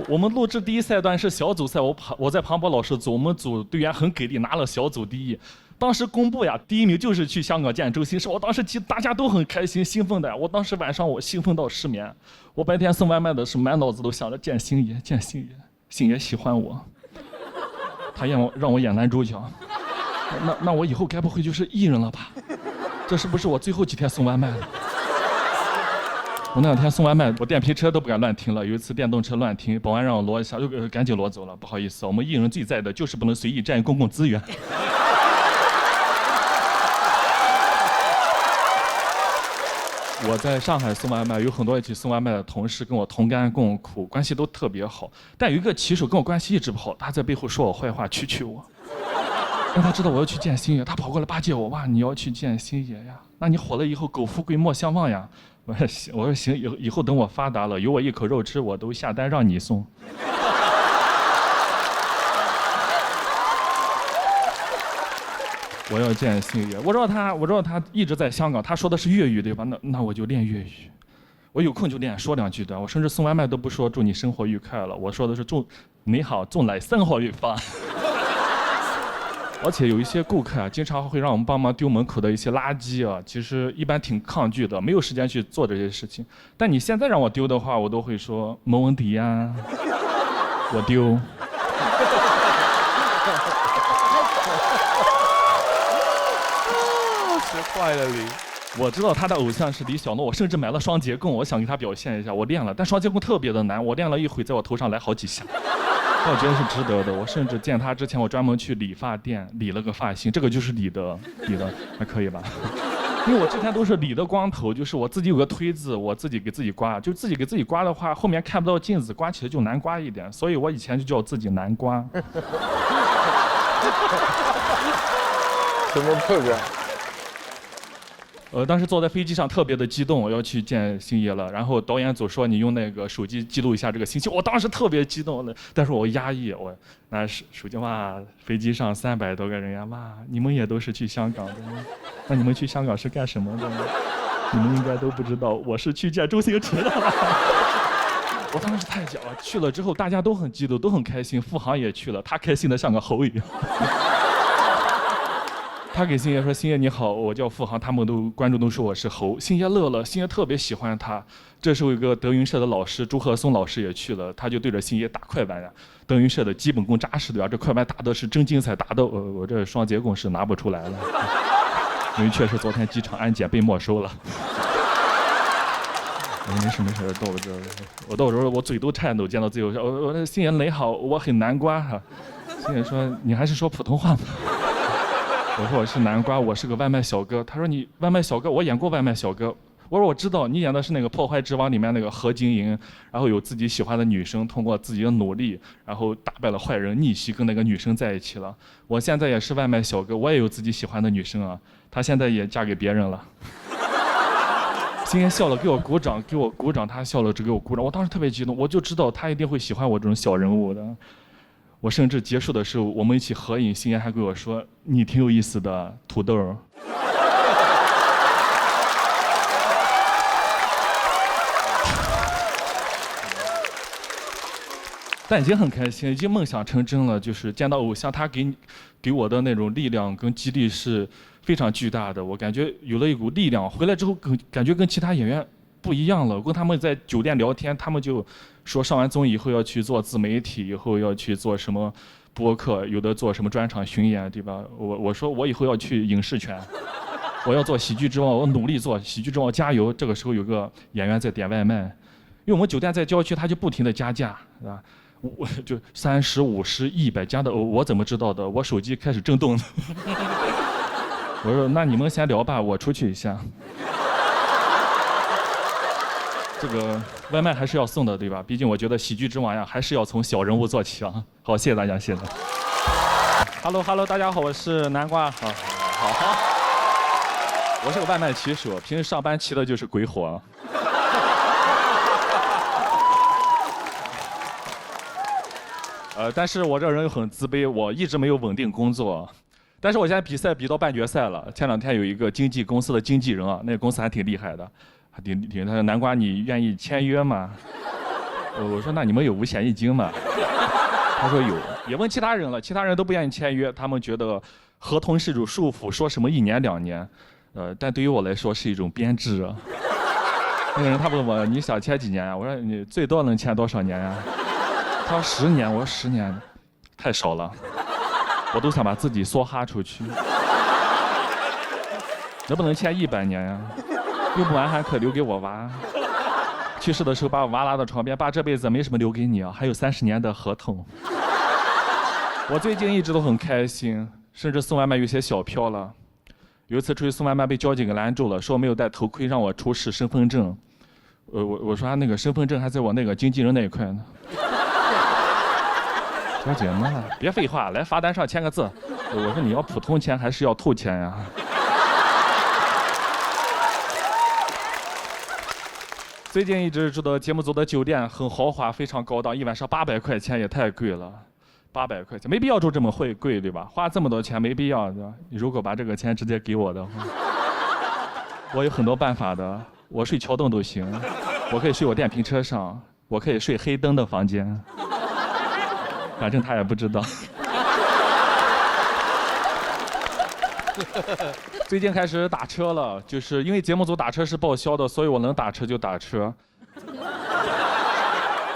我们录制第一赛段是小组赛，我在庞博老师组，我们组队员很给力，拿了小组第1。当时公布呀，第1名就是去香港见周星驰。我当时大家都很开心兴奋的，我当时晚上我兴奋到失眠。我白天送外卖的时候满脑子都想着见星爷，见星爷，星爷喜欢我，他让我演男主角。那我以后该不会就是艺人了吧？这是不是我最后几天送外卖了？我那2天送外卖，我电瓶车都不敢乱停了。有一次电动车乱停，保安让我挪一下，就赶紧挪走了。不好意思，我们艺人最在的就是不能随意占用公共资源。我在上海送外卖，有很多一起送外卖的同事跟我同甘共苦，关系都特别好。但有一个骑手跟我关系一直不好，他在背后说我坏话，蛐我。让他知道我要去见星爷，他跑过来巴结我，哇，你要去见星爷呀？那你火了以后，苟富贵莫相忘呀。我说行，以后等我发达了，有我一口肉吃，我都下单让你送。我要见星爷，我知道他一直在香港，他说的是粤语对吧？那我就练粤语，我有空就练，说2句的。我甚至送外卖都不说祝你生活愉快了，我说的是祝你好，祝你生活愉快。而且有一些顾客啊，经常会让我们帮忙丢门口的一些垃圾啊，其实一般挺抗拒的，没有时间去做这些事情。但你现在让我丢的话，我都会说没问题呀，我丢。学坏了你。我知道他的偶像是李小璐，我甚至买了双截棍，我想给他表现一下，我练了，但双截棍特别的难，我练了一会，在我头上来好几下。但我觉得是值得的。我甚至见他之前，我专门去理发店理了个发型，这个就是理的，还可以吧？因为我之前都是理的光头，就是我自己有个推子，我自己给自己刮，就自己给自己刮的话，后面看不到镜子，刮起来就难刮一点，所以我以前就叫自己南瓜。什么 program？当时坐在飞机上特别的激动，我要去见星爷了。然后导演组说你用那个手机记录一下这个信息，我当时特别激动的，但是我压抑，我拿手机哇，飞机上300多个人呀，哇，你们也都是去香港的，那你们去香港是干什么的呢？你们应该都不知道，我是去见周星驰的。我当时太骄傲，去了之后大家都很激动，都很开心，付航也去了，他开心的像个猴一样。他给星爷说：“星爷你好，我叫付航。”他们观众都说我是猴。星爷乐了，星爷特别喜欢他。这时候有个德云社的老师朱鹤松老师也去了，他就对着星爷打快板呀。德云社的基本功扎实对吧？这快板打的是真精彩，打的我这双截棍是拿不出来了，因为确实昨天机场安检被没收了。没事，我到时候我嘴都颤抖，见到自己我说星爷你好，我很南瓜哈。星爷说你还是说普通话吧。我说我是南瓜，我是个外卖小哥。他说你外卖小哥，我演过外卖小哥，我说我知道，你演的是那个《破坏之王》里面那个何晶莹，然后有自己喜欢的女生，通过自己的努力，然后打败了坏人，逆袭跟那个女生在一起了。我现在也是外卖小哥，我也有自己喜欢的女生啊，她现在也嫁给别人了。星爷笑了，给我鼓掌，给我鼓掌，他笑了，只给我鼓掌。我当时特别激动，我就知道他一定会喜欢我这种小人物的。我甚至结束的时候，我们一起合影，星爷还跟我说：“你挺有意思的，土豆。”但已经很开心，已经梦想成真了。就是见到偶像，他给我的那种力量跟激励是非常巨大的。我感觉有了一股力量，回来之后感觉跟其他演员不一样了。我跟他们在酒店聊天，他们就说上完综艺以后要去做自媒体，以后要去做什么播客，有的做什么专场巡演，对吧？我说我以后要去影视圈，我要做喜剧之王，我努力做喜剧之王，加油！这个时候有个演员在点外卖，因为我们酒店在郊区，他就不停地加价，是吧？我就30、50、100加的，我怎么知道的？我手机开始震动了。我说那你们先聊吧，我出去一下。这个外卖还是要送的，对吧？毕竟我觉得喜剧之王呀，还是要从小人物做起啊。好，谢谢大家，谢谢。Hello， 大家好，我是南瓜。好，我是个外卖骑手，平时上班骑的就是鬼火。但是我这人又很自卑，我一直没有稳定工作。但是我现在比赛比到半决赛了，前2天有一个经纪公司的经纪人啊，那个公司还挺厉害的，他说南瓜你愿意签约吗？我说那你们有五险一金吗？他说有，也问其他人了，其他人都不愿意签约，他们觉得合同是一种束缚，说什么1年2年，但对于我来说是一种编制啊。那个人他问我你想签几年呀？我说你最多能签多少年呀？他说10年，我说10年太少了，我都想把自己梭哈出去。能不能签100年呀？用不完还可留给我娃。去世的时候把我娃拉到床边，爸这辈子没什么留给你啊，还有30年的合同。我最近一直都很开心，甚至送外卖有些小飘了。有一次出去送外卖被交警给拦住了，说我没有戴头盔，让我出示身份证。我说他那个身份证还在我那个经纪人那一块呢。小姐嘛，别废话，来罚单上签个字。我说你要普通签还是要透签呀？最近一直住的节目组的酒店很豪华，非常高档，一晚上800块钱也太贵了。800块钱没必要住这么贵，对吧？花这么多钱没必要，对吧？你如果把这个钱直接给我的话，我有很多办法的。我睡桥洞都行，我可以睡我电瓶车上，我可以睡黑灯的房间。反正他也不知道。最近开始打车了，就是因为节目组打车是报销的，所以我能打车就打车。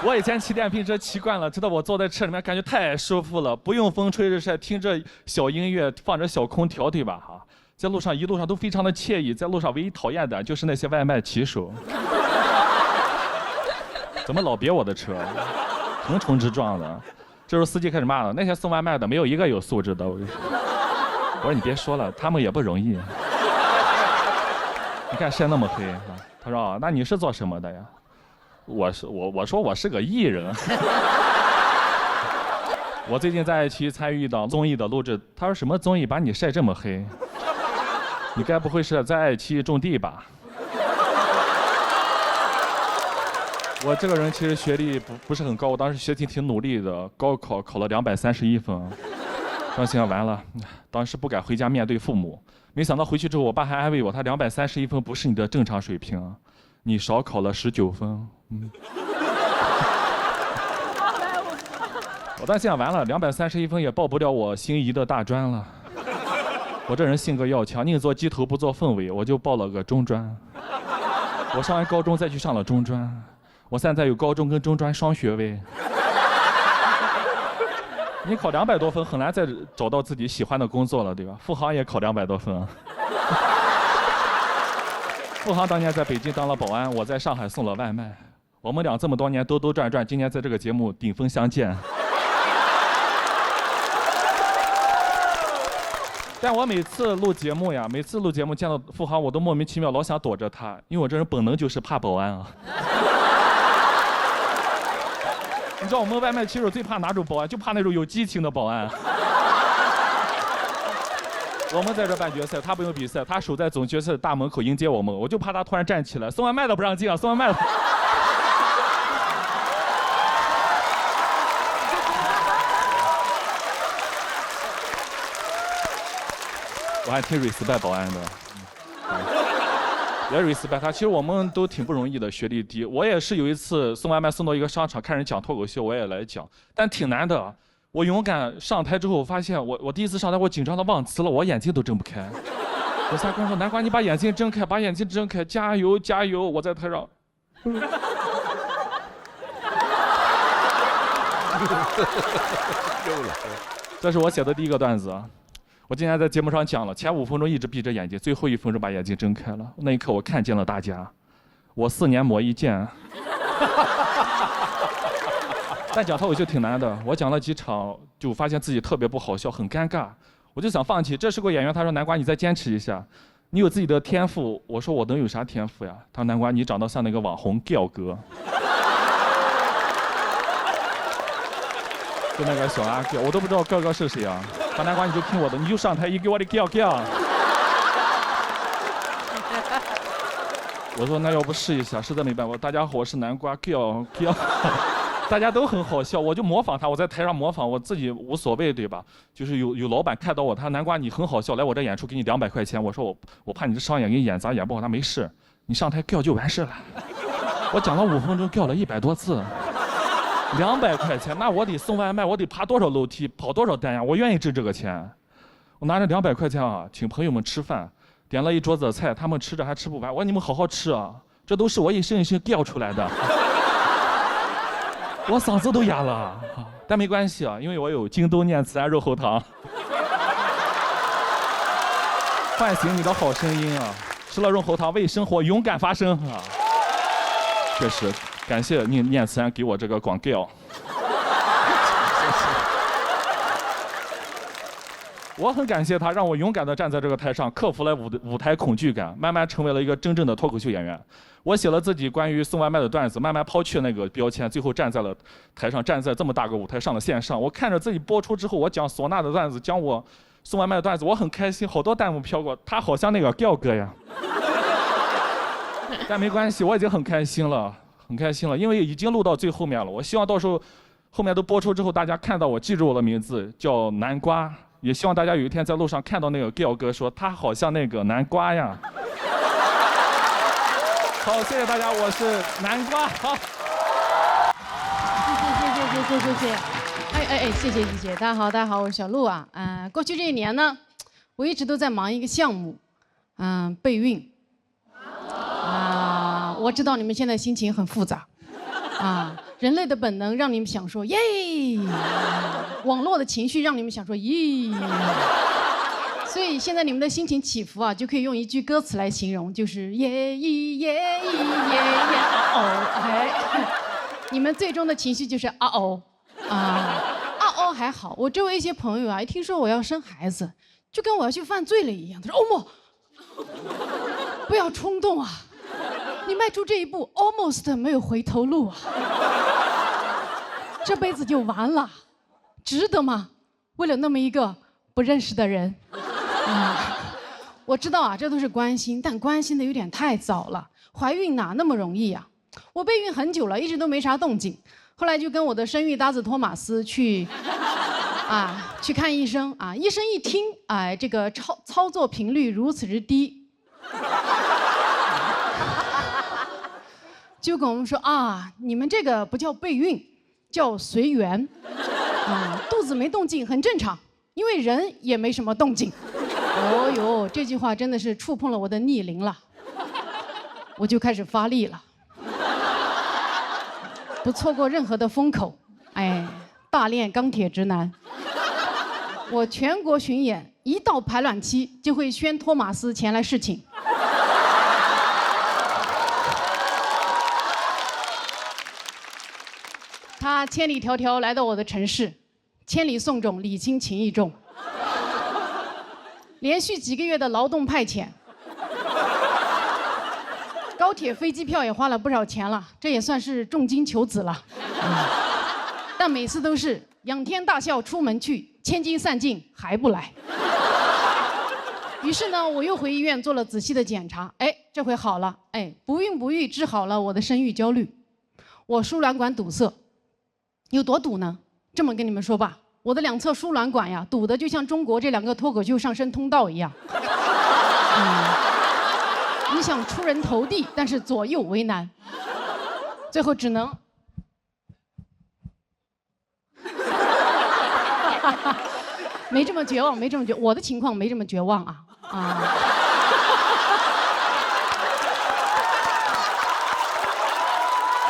我以前骑电瓶车骑惯了，知道我坐在车里面感觉太舒服了，不用风吹日晒，听着小音乐，放着小空调，对吧？哈，在路上一路上都非常的惬意。在路上唯一讨厌的就是那些外卖骑手，怎么老别我的车，横冲直撞的。这时候司机开始骂了，那些送外卖的没有一个有素质的。我说你别说了，他们也不容易。你看晒那么黑啊。他说啊，那你是做什么的呀？我说我是个艺人。我最近在爱奇艺参与一档综艺的录制。他说什么综艺把你晒这么黑？你该不会是在爱奇艺种地吧？我这个人其实学历不是很高，我当时学习挺努力的，高考考了231分。当时想完了，当时不敢回家面对父母，没想到回去之后，我爸还安慰我，他231分不是你的正常水平，你少考了19分。我当时想完了，231分也报不了我心仪的大专了。我这人性格要强，宁做鸡头不做凤尾，我就报了个中专。我上完高中再去上了中专。我现在有高中跟中专双学位。你考200多分，很难再找到自己喜欢的工作了，对吧？付航也考200多分。付航当年在北京当了保安，我在上海送了外卖。我们俩这么多年兜兜转转，今年在这个节目顶峰相见。但我每次录节目呀，每次录节目见到付航，我都莫名其妙老想躲着他，因为我这人本能就是怕保安啊。你知道我们外卖骑手最怕哪种保安？就怕那种有激情的保安。我们在这办决赛，他不用比赛，他守在总决赛大门口迎接我们，我就怕他突然站起来，送外卖的不让进啊，送外卖的。我还挺 respect 保安的，也 respect 他。其实我们都挺不容易的，学历低。我也是有一次送外卖送到一个商场，看人讲脱口秀，我也来讲，但挺难的。我勇敢上台之后，我发现我第一次上台，我紧张的忘词了，我眼睛都睁不开。我下观众说：“南瓜，你把眼睛睁开，把眼睛睁开，加油加油！”我在台上。这是我写的第一个段子。我今天在节目上讲了，前5分钟一直闭着眼睛，最后1分钟把眼睛睁开了。那一刻我看见了大家，我4年磨一剑。但讲脱口秀挺难的，我讲了几场就发现自己特别不好笑，很尴尬，我就想放弃。这是个演员，他说：“南瓜，你再坚持一下，你有自己的天赋。”我说：“我能有啥天赋呀？”他说：“南瓜，你长得像那个网红调哥。”就那个小阿调，我都不知道哥哥是谁啊。他南瓜，你就听我的，你就上台，你给我的调调。我说那要不试一下，实在没办法。大家好，我是南瓜调。大家都很好笑，我就模仿他，我在台上模仿，我自己无所谓，对吧？就是有老板看到我，他南瓜你很好笑，来我这演出给你200块钱。我说我怕你这商演给你演砸演不好，他没事，你上台调就完事了。我讲了5分钟，调了100多次。200块钱，那我得送外卖，我得爬多少楼梯，跑多少单呀？我愿意挣这个钱。我拿着200块钱啊，请朋友们吃饭，点了一桌子菜，他们吃着还吃不完。我说你们好好吃啊，这都是我一声一声调出来的。我嗓子都哑了，但没关系啊，因为我有京东念慈庵肉厚汤，唤醒你的好声音啊！吃了肉厚汤，为生活勇敢发声啊！确实。感谢念慈庵给我这个广告。我很感谢他，让我勇敢地站在这个台上，克服了舞台恐惧感，慢慢成为了一个真正的脱口秀演员。我写了自己关于送外卖的段子，慢慢抛去那个标签，最后站在了台上，站在这么大个舞台上的线上。我看着自己播出之后，我讲唢呐的段子，讲我送外卖的段子，我很开心，好多弹幕飘过，他好像那个调哥呀。但没关系，我已经很开心了。很开心了，因为已经录到最后面了。我希望到时候后面都播出之后，大家看到我，记住我的名字叫南瓜。也希望大家有一天在路上看到那个调哥，说他好像那个南瓜呀。好，谢谢大家，我是南瓜。好，谢谢。谢谢。大家好，我是小鹿啊。过去这1年呢，我一直都在忙一个项目，备孕。我知道你们现在心情很复杂，人类的本能让你们想说耶，网络的情绪让你们想说咦，所以现在你们的心情起伏啊，就可以用一句歌词来形容，就是耶咦耶咦耶耶哦，你们最终的情绪就是啊哦还好，我周围一些朋友啊，一听说我要生孩子，就跟我要去犯罪了一样，他说欧莫，不要冲动啊。你迈出这一步 ，almost 没有回头路啊！这辈子就完了，值得吗？为了那么一个不认识的人，我知道啊，这都是关心，但关心的有点太早了。怀孕哪那么容易呀？我备孕很久了，一直都没啥动静。后来就跟我的生育搭子托马斯去看医生啊，医生一听，这个操作频率如此之低。就跟我们说你们这个不叫备孕，叫随缘，肚子没动静很正常，因为人也没什么动静。哦呦，这句话真的是触碰了我的逆鳞了，我就开始发力了，不错过任何的风口，大练钢铁直男。我全国巡演，一到排卵期就会宣托马斯前来侍寝。他千里迢迢来到我的城市，千里送种，礼轻情意重。连续几个月的劳动派遣，高铁、飞机票也花了不少钱了，这也算是重金求子了。但每次都是仰天大笑出门去，千金散尽还不来。于是呢，我又回医院做了仔细的检查，哎，这回好了，哎，不孕不育治好了我的生育焦虑。我输卵管堵塞，有多堵呢？这么跟你们说吧，我的2侧输卵管呀，堵得就像中国这2个脱口秀上升通道一样。你想出人头地，但是左右为难，最后只能。没这么绝望，没这么绝，我的情况没这么绝望啊。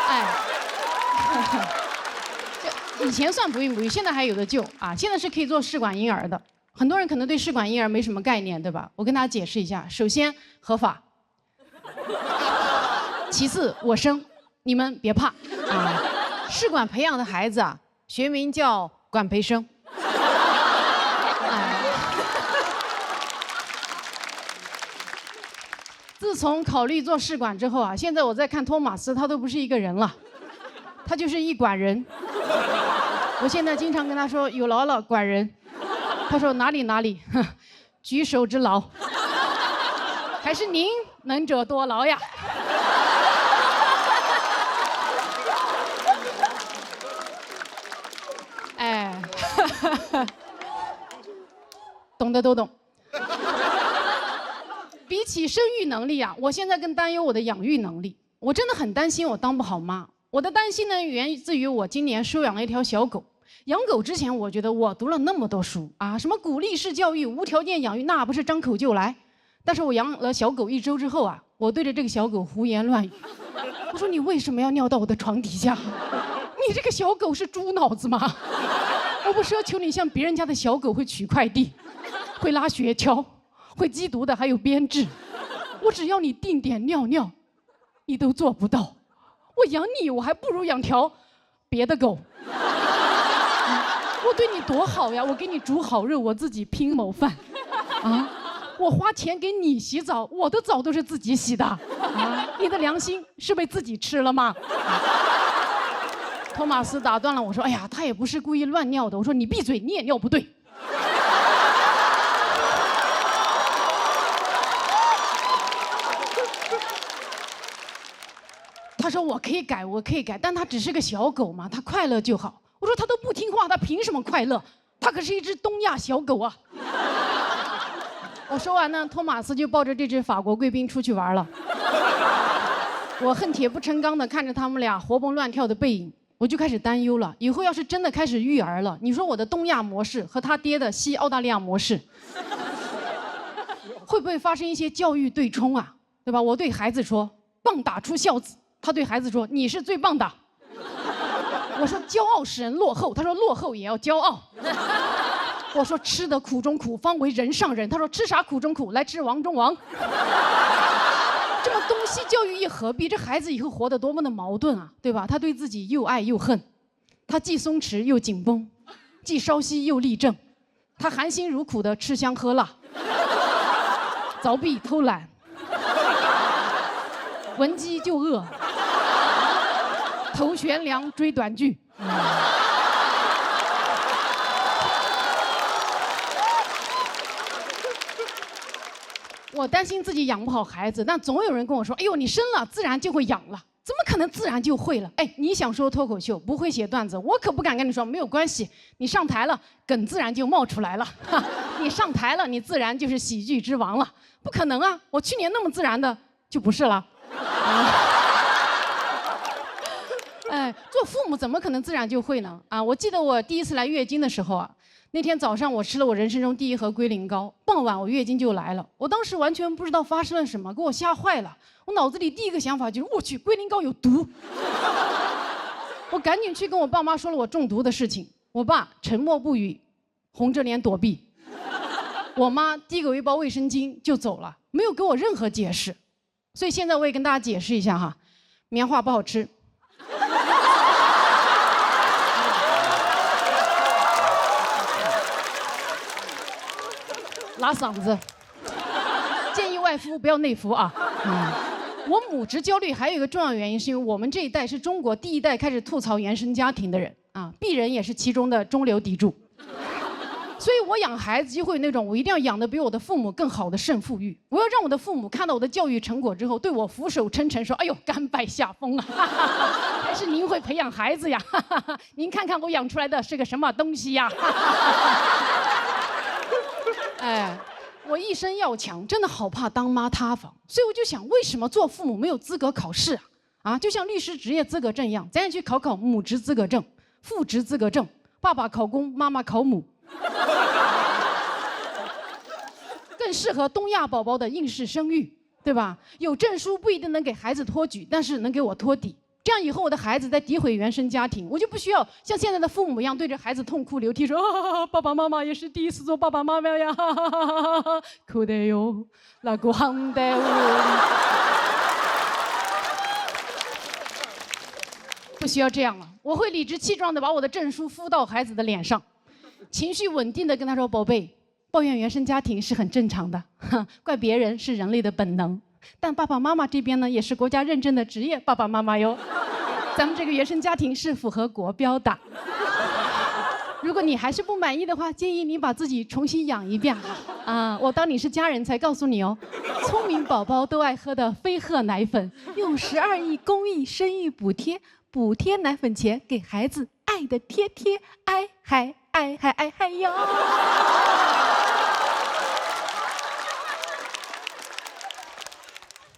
哎，这以前算不孕不育，现在还有的救啊！现在是可以做试管婴儿的。很多人可能对试管婴儿没什么概念，对吧？我跟大家解释一下：首先合法，其次我生，你们别怕啊。试管培养的孩子啊，学名叫管培生。自从考虑做试管之后啊，现在我在看托马斯，他都不是一个人了，他就是一管人。我现在经常跟他说有劳了，管人。他说哪里哪里，举手之劳。还是您能者多劳呀。哎，懂的都懂。比起生育能力啊，我现在更担忧我的养育能力。我真的很担心我当不好妈。我的担心呢，源自于我今年收养了一条小狗。养狗之前，我觉得我读了那么多书啊，什么鼓励式教育、无条件养育，那不是张口就来。但是我养了小狗1周之后啊，我对着这个小狗胡言乱语。我说你为什么要尿到我的床底下？你这个小狗是猪脑子吗？我不奢求你像别人家的小狗会取快递，会拉雪橇。会缉毒的，还有编制，我只要你定点尿尿，你都做不到。我养你，我还不如养条别的狗。我对你多好呀！我给你煮好肉，我自己拼某饭。啊，我花钱给你洗澡，我的澡都是自己洗的。啊，你的良心是被自己吃了吗？托马斯打断了我说：“哎呀，他也不是故意乱尿的。”我说：“你闭嘴，你也尿不对。”他说我可以改，我可以改，但他只是个小狗嘛，他快乐就好。我说他都不听话，他凭什么快乐？他可是一只东亚小狗啊！我说完呢，托马斯就抱着这只法国贵宾出去玩了。我恨铁不成钢的看着他们俩活蹦乱跳的背影，我就开始担忧了。以后要是真的开始育儿了，你说我的东亚模式和他爹的西澳大利亚模式，会不会发生一些教育对冲啊？对吧？我对孩子说，棒打出孝子。他对孩子说：“你是最棒的。”我说：“骄傲使人落后。”他说：“落后也要骄傲。”我说：“吃得苦中苦，方为人上人。”他说：“吃啥苦中苦？来吃王中王。”这么东西教育一合璧，这孩子以后活得多么的矛盾啊，对吧？他对自己又爱又恨，他既松弛又紧绷，既稍息又立正，他含辛茹苦的吃香喝辣，凿壁偷懒，闻鸡就饿。头悬梁追短剧。我担心自己养不好孩子，但总有人跟我说：“哎呦，你生了自然就会养了，怎么可能自然就会了？”哎，你想说脱口秀不会写段子，我可不敢跟你说没有关系，你上台了，梗自然就冒出来了。你上台了，你自然就是喜剧之王了，不可能啊！我去年那么自然的就不是了。哎，做父母怎么可能自然就会呢？啊，我记得我第一次来月经的时候啊，那天早上我吃了我人生中第1盒龟苓膏，傍晚我月经就来了。我当时完全不知道发生了什么，给我吓坏了。我脑子里第一个想法就是，我去，龟苓膏有毒。我赶紧去跟我爸妈说了我中毒的事情。我爸沉默不语，红着脸躲避。我妈递给我一包卫生巾就走了，没有给我任何解释。所以现在我也跟大家解释一下哈，棉花不好吃。拉嗓子。建议外敷不要内服啊。我母职焦虑还有一个重要原因，是因为我们这一代是中国第一代开始吐槽原生家庭的人啊，鄙人也是其中的中流砥柱。所以我养孩子就会有那种我一定要养得比我的父母更好的胜负欲，我要让我的父母看到我的教育成果之后，对我俯首称臣，说：“哎呦，甘拜下风啊！还是您会培养孩子呀！您看看我养出来的是个什么东西呀！”哎，我一身要强，真的好怕当妈塌房，所以我就想，为什么做父母没有资格考试啊？啊，就像律师执业资格证一样，咱也去考考母职资格证、父职资格证，爸爸考公，妈妈考母。更适合东亚宝宝的应试生育，对吧？有证书不一定能给孩子托举，但是能给我托底。这样以后我的孩子在诋毁原生家庭，我就不需要像现在的父母一样对着孩子痛哭流涕说：“啊，爸爸妈妈也是第一次做爸爸妈妈呀，哭得哟，那个行得我。”不需要这样了，我会理直气壮地把我的证书敷到孩子的脸上，情绪稳定地跟他说：“宝贝。”抱怨原生家庭是很正常的，怪别人是人类的本能。但爸爸妈妈这边呢，也是国家认证的职业爸爸妈妈哟。咱们这个原生家庭是符合国标的。如果你还是不满意的话，建议你把自己重新养一遍啊！我当你是家人才告诉你哦。聪明宝宝都爱喝的飞鹤奶粉，用12亿公益生育补贴，补贴奶粉钱给孩子爱的贴贴，爱嗨爱嗨爱嗨哟。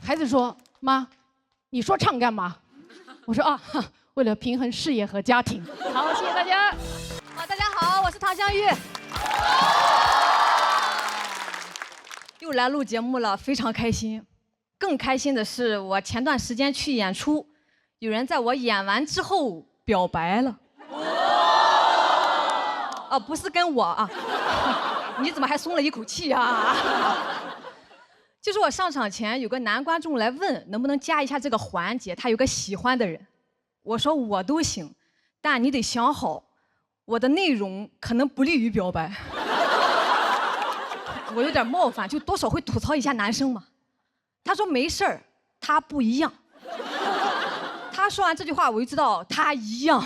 孩子说：“妈，你说唱干嘛？”我说：“啊，为了平衡事业和家庭。”好，谢谢大家。大家好，我是唐香玉。又来录节目了，非常开心。更开心的是，我前段时间去演出，有人在我演完之后表白了。啊，不是跟我啊，你怎么还松了一口气啊？就是我上场前有个男观众来问能不能加一下这个环节，他有个喜欢的人，我说我都行，但你得想好，我的内容可能不利于表白。我有点冒犯，就多少会吐槽一下男生嘛。他说没事儿，他不一样。他说完这句话，我就知道他一样。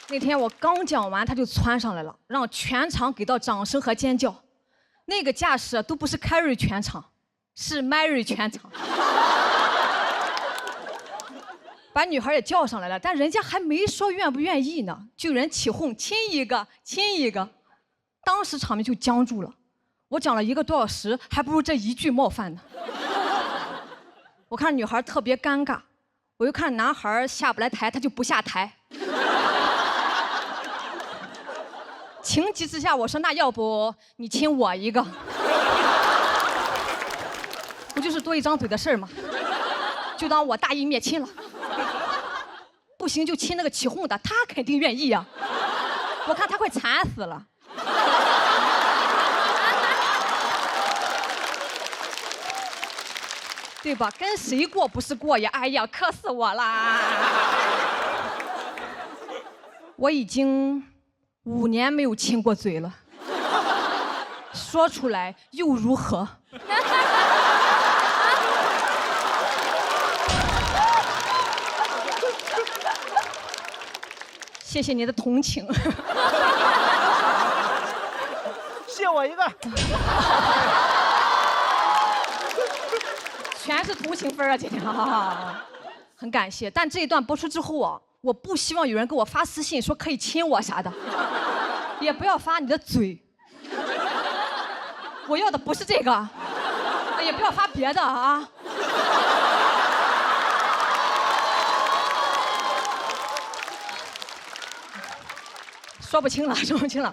那天我刚讲完，他就窜上来了，让全场给到掌声和尖叫。那个架势都不是 carry 全场，是 marry 全场。把女孩也叫上来了，但人家还没说愿不愿意呢，就有人起哄亲一个，亲一个。当时场面就僵住了。我讲了1个多小时，还不如这一句冒犯呢。我看女孩特别尴尬，我又看男孩下不来台，他就不下台。情急之下，我说：“那要不你亲我一个？”不就是多一张嘴的事儿吗？就当我大义灭亲了。不行就亲那个起哄的，他肯定愿意呀。我看他快惨死了。对吧？跟谁过不是过呀？哎呀，磕死我啦！我已经5年没有亲过嘴了，说出来又如何？谢谢你的同情。谢我一个。全是同情分啊，今天很感谢。但这一段播出之后啊，我不希望有人给我发私信说可以亲我啥的，也不要发你的嘴。我要的不是这个，也不要发别的啊。说不清了，说不清了，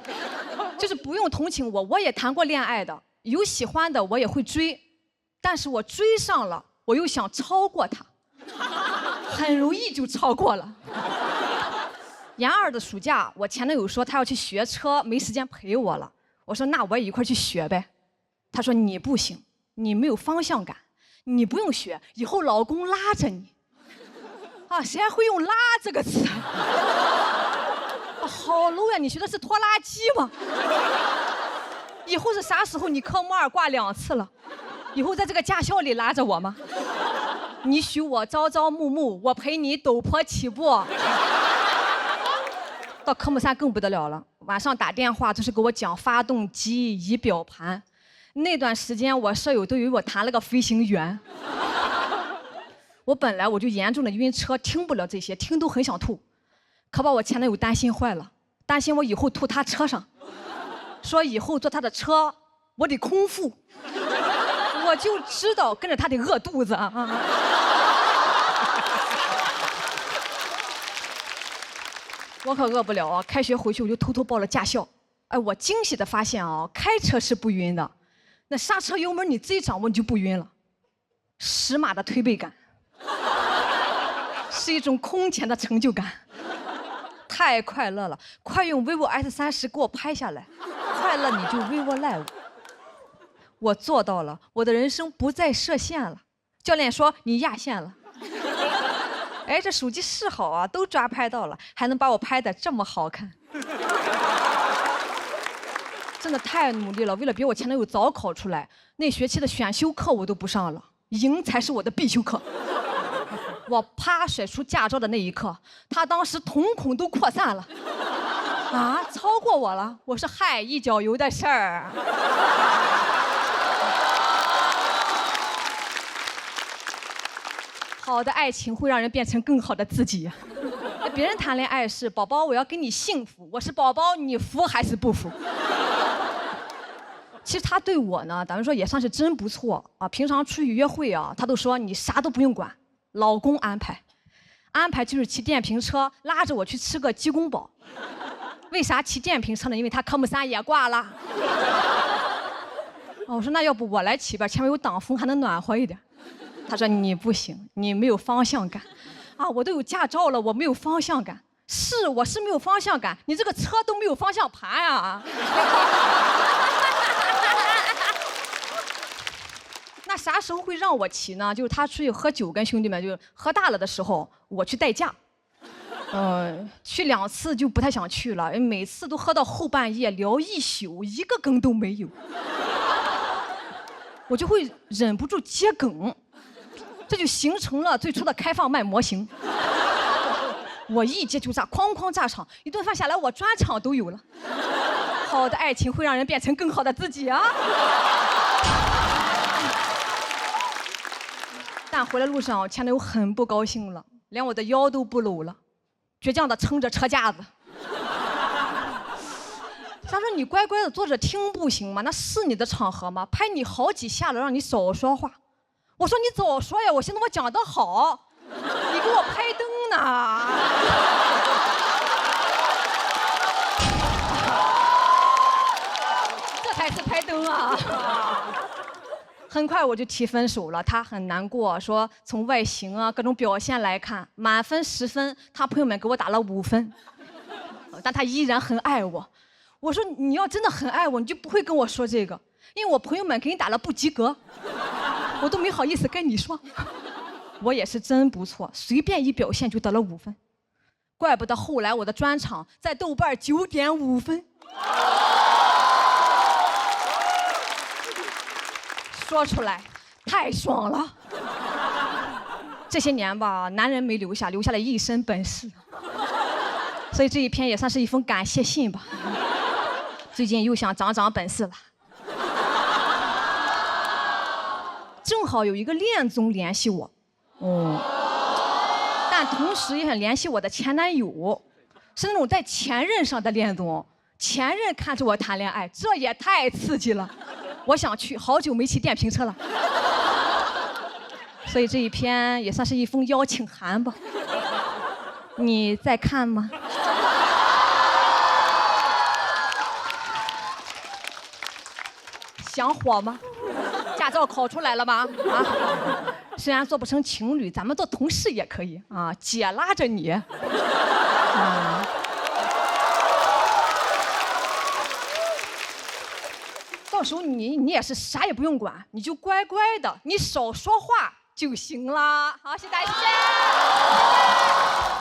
就是不用同情我，我也谈过恋爱的，有喜欢的我也会追。但是我追上了，我又想超过他，很容易就超过了。研2的暑假，我前男友说他要去学车，没时间陪我了。我说那我也一块去学呗。他说你不行，你没有方向感，你不用学，以后老公拉着你。啊，谁还会用拉这个词？好 low 呀！你学的是拖拉机吗？以后是啥时候？你科目2挂2次了，以后在这个驾校里拉着我吗？你许我朝朝暮暮，我陪你陡坡起步。到科目3更不得了了，晚上打电话就是给我讲发动机、仪表盘。那段时间，我舍友都以为我谈了个飞行员。我本来我就严重的晕车，听不了这些，听都很想吐。可把我前男友担心坏了，担心我以后吐他车上，说以后坐他的车我得空腹，我就知道跟着他得饿肚子啊！我可饿不了啊！开学回去我就偷偷报了驾校。哎，我惊喜的发现啊，开车是不晕的，那刹车油门你自己掌握你就不晕了。10码的推背感，是一种空前的成就感。太快乐了，快用 vivo S30给我拍下来，快乐你就 vivo Live。我做到了，我的人生不再设限了。教练说你压线了。哎，这手机是好啊，都抓拍到了，还能把我拍得这么好看，真的太努力了。为了比我前男友早考出来，那学期的选修课我都不上了，赢才是我的必修课。我啪甩出驾照的那一刻，他当时瞳孔都扩散了。啊，超过我了！我说嗨，一脚油的事儿。好的爱情会让人变成更好的自己。别人谈恋爱是宝宝，我要跟你幸福，我是宝宝，你服还是不服？其实他对我呢，咱们说也算是真不错啊。平常出去约会啊，他都说你啥都不用管。老公安排就是骑电瓶车拉着我去吃个鸡公煲。为啥骑电瓶车呢？因为他科目3也挂了。我说那要不我来骑吧，前面有挡风还能暖和一点。他说你不行，你没有方向感。啊，我都有驾照了，我没有方向感。是，我是没有方向感，你这个车都没有方向盘啊。那啥时候会让我骑呢？就是他出去喝酒，跟兄弟们就喝大了的时候，我去代驾。去2次就不太想去了，每次都喝到后半夜聊一宿，一个梗都没有。我就会忍不住接梗，这就形成了最初的开放麦模型。我一接就炸，哐哐炸场，一顿饭下来我专场都有了。好的爱情会让人变成更好的自己啊。但回来路上，前男友很不高兴了，连我的腰都不搂了，倔强地撑着车架子。他说：“你乖乖的坐着听不行吗？那是你的场合吗？拍你好几下了，让你少说话。”我说：“你早说呀！我寻思我讲得好，你给我拍灯呢。”这才是拍灯啊！很快我就提分手了，他很难过，说从外形啊各种表现来看，满分10分，他朋友们给我打了5分，但他依然很爱我。我说你要真的很爱我，你就不会跟我说这个，因为我朋友们给你打了不及格，我都没好意思跟你说。我也是真不错，随便一表现就得了5分，怪不得后来我的专场在豆瓣9.5分。说出来太爽了。这些年吧，男人没留下，留下了一身本事，所以这一篇也算是一封感谢信吧。最近又想长长本事了。正好有一个恋综联系我，但同时也想联系我的前男友，是那种在前任上的恋综，前任看着我谈恋爱，这也太刺激了。我想去，好久没骑电瓶车了，所以这一篇也算是一封邀请函吧。你在看吗？想火吗？驾照考出来了吗？啊，虽然做不成情侣，咱们做同事也可以啊。姐拉着你，啊。到时候你也是啥也不用管，你就乖乖的，你少说话就行了。好，谢谢大家，谢谢。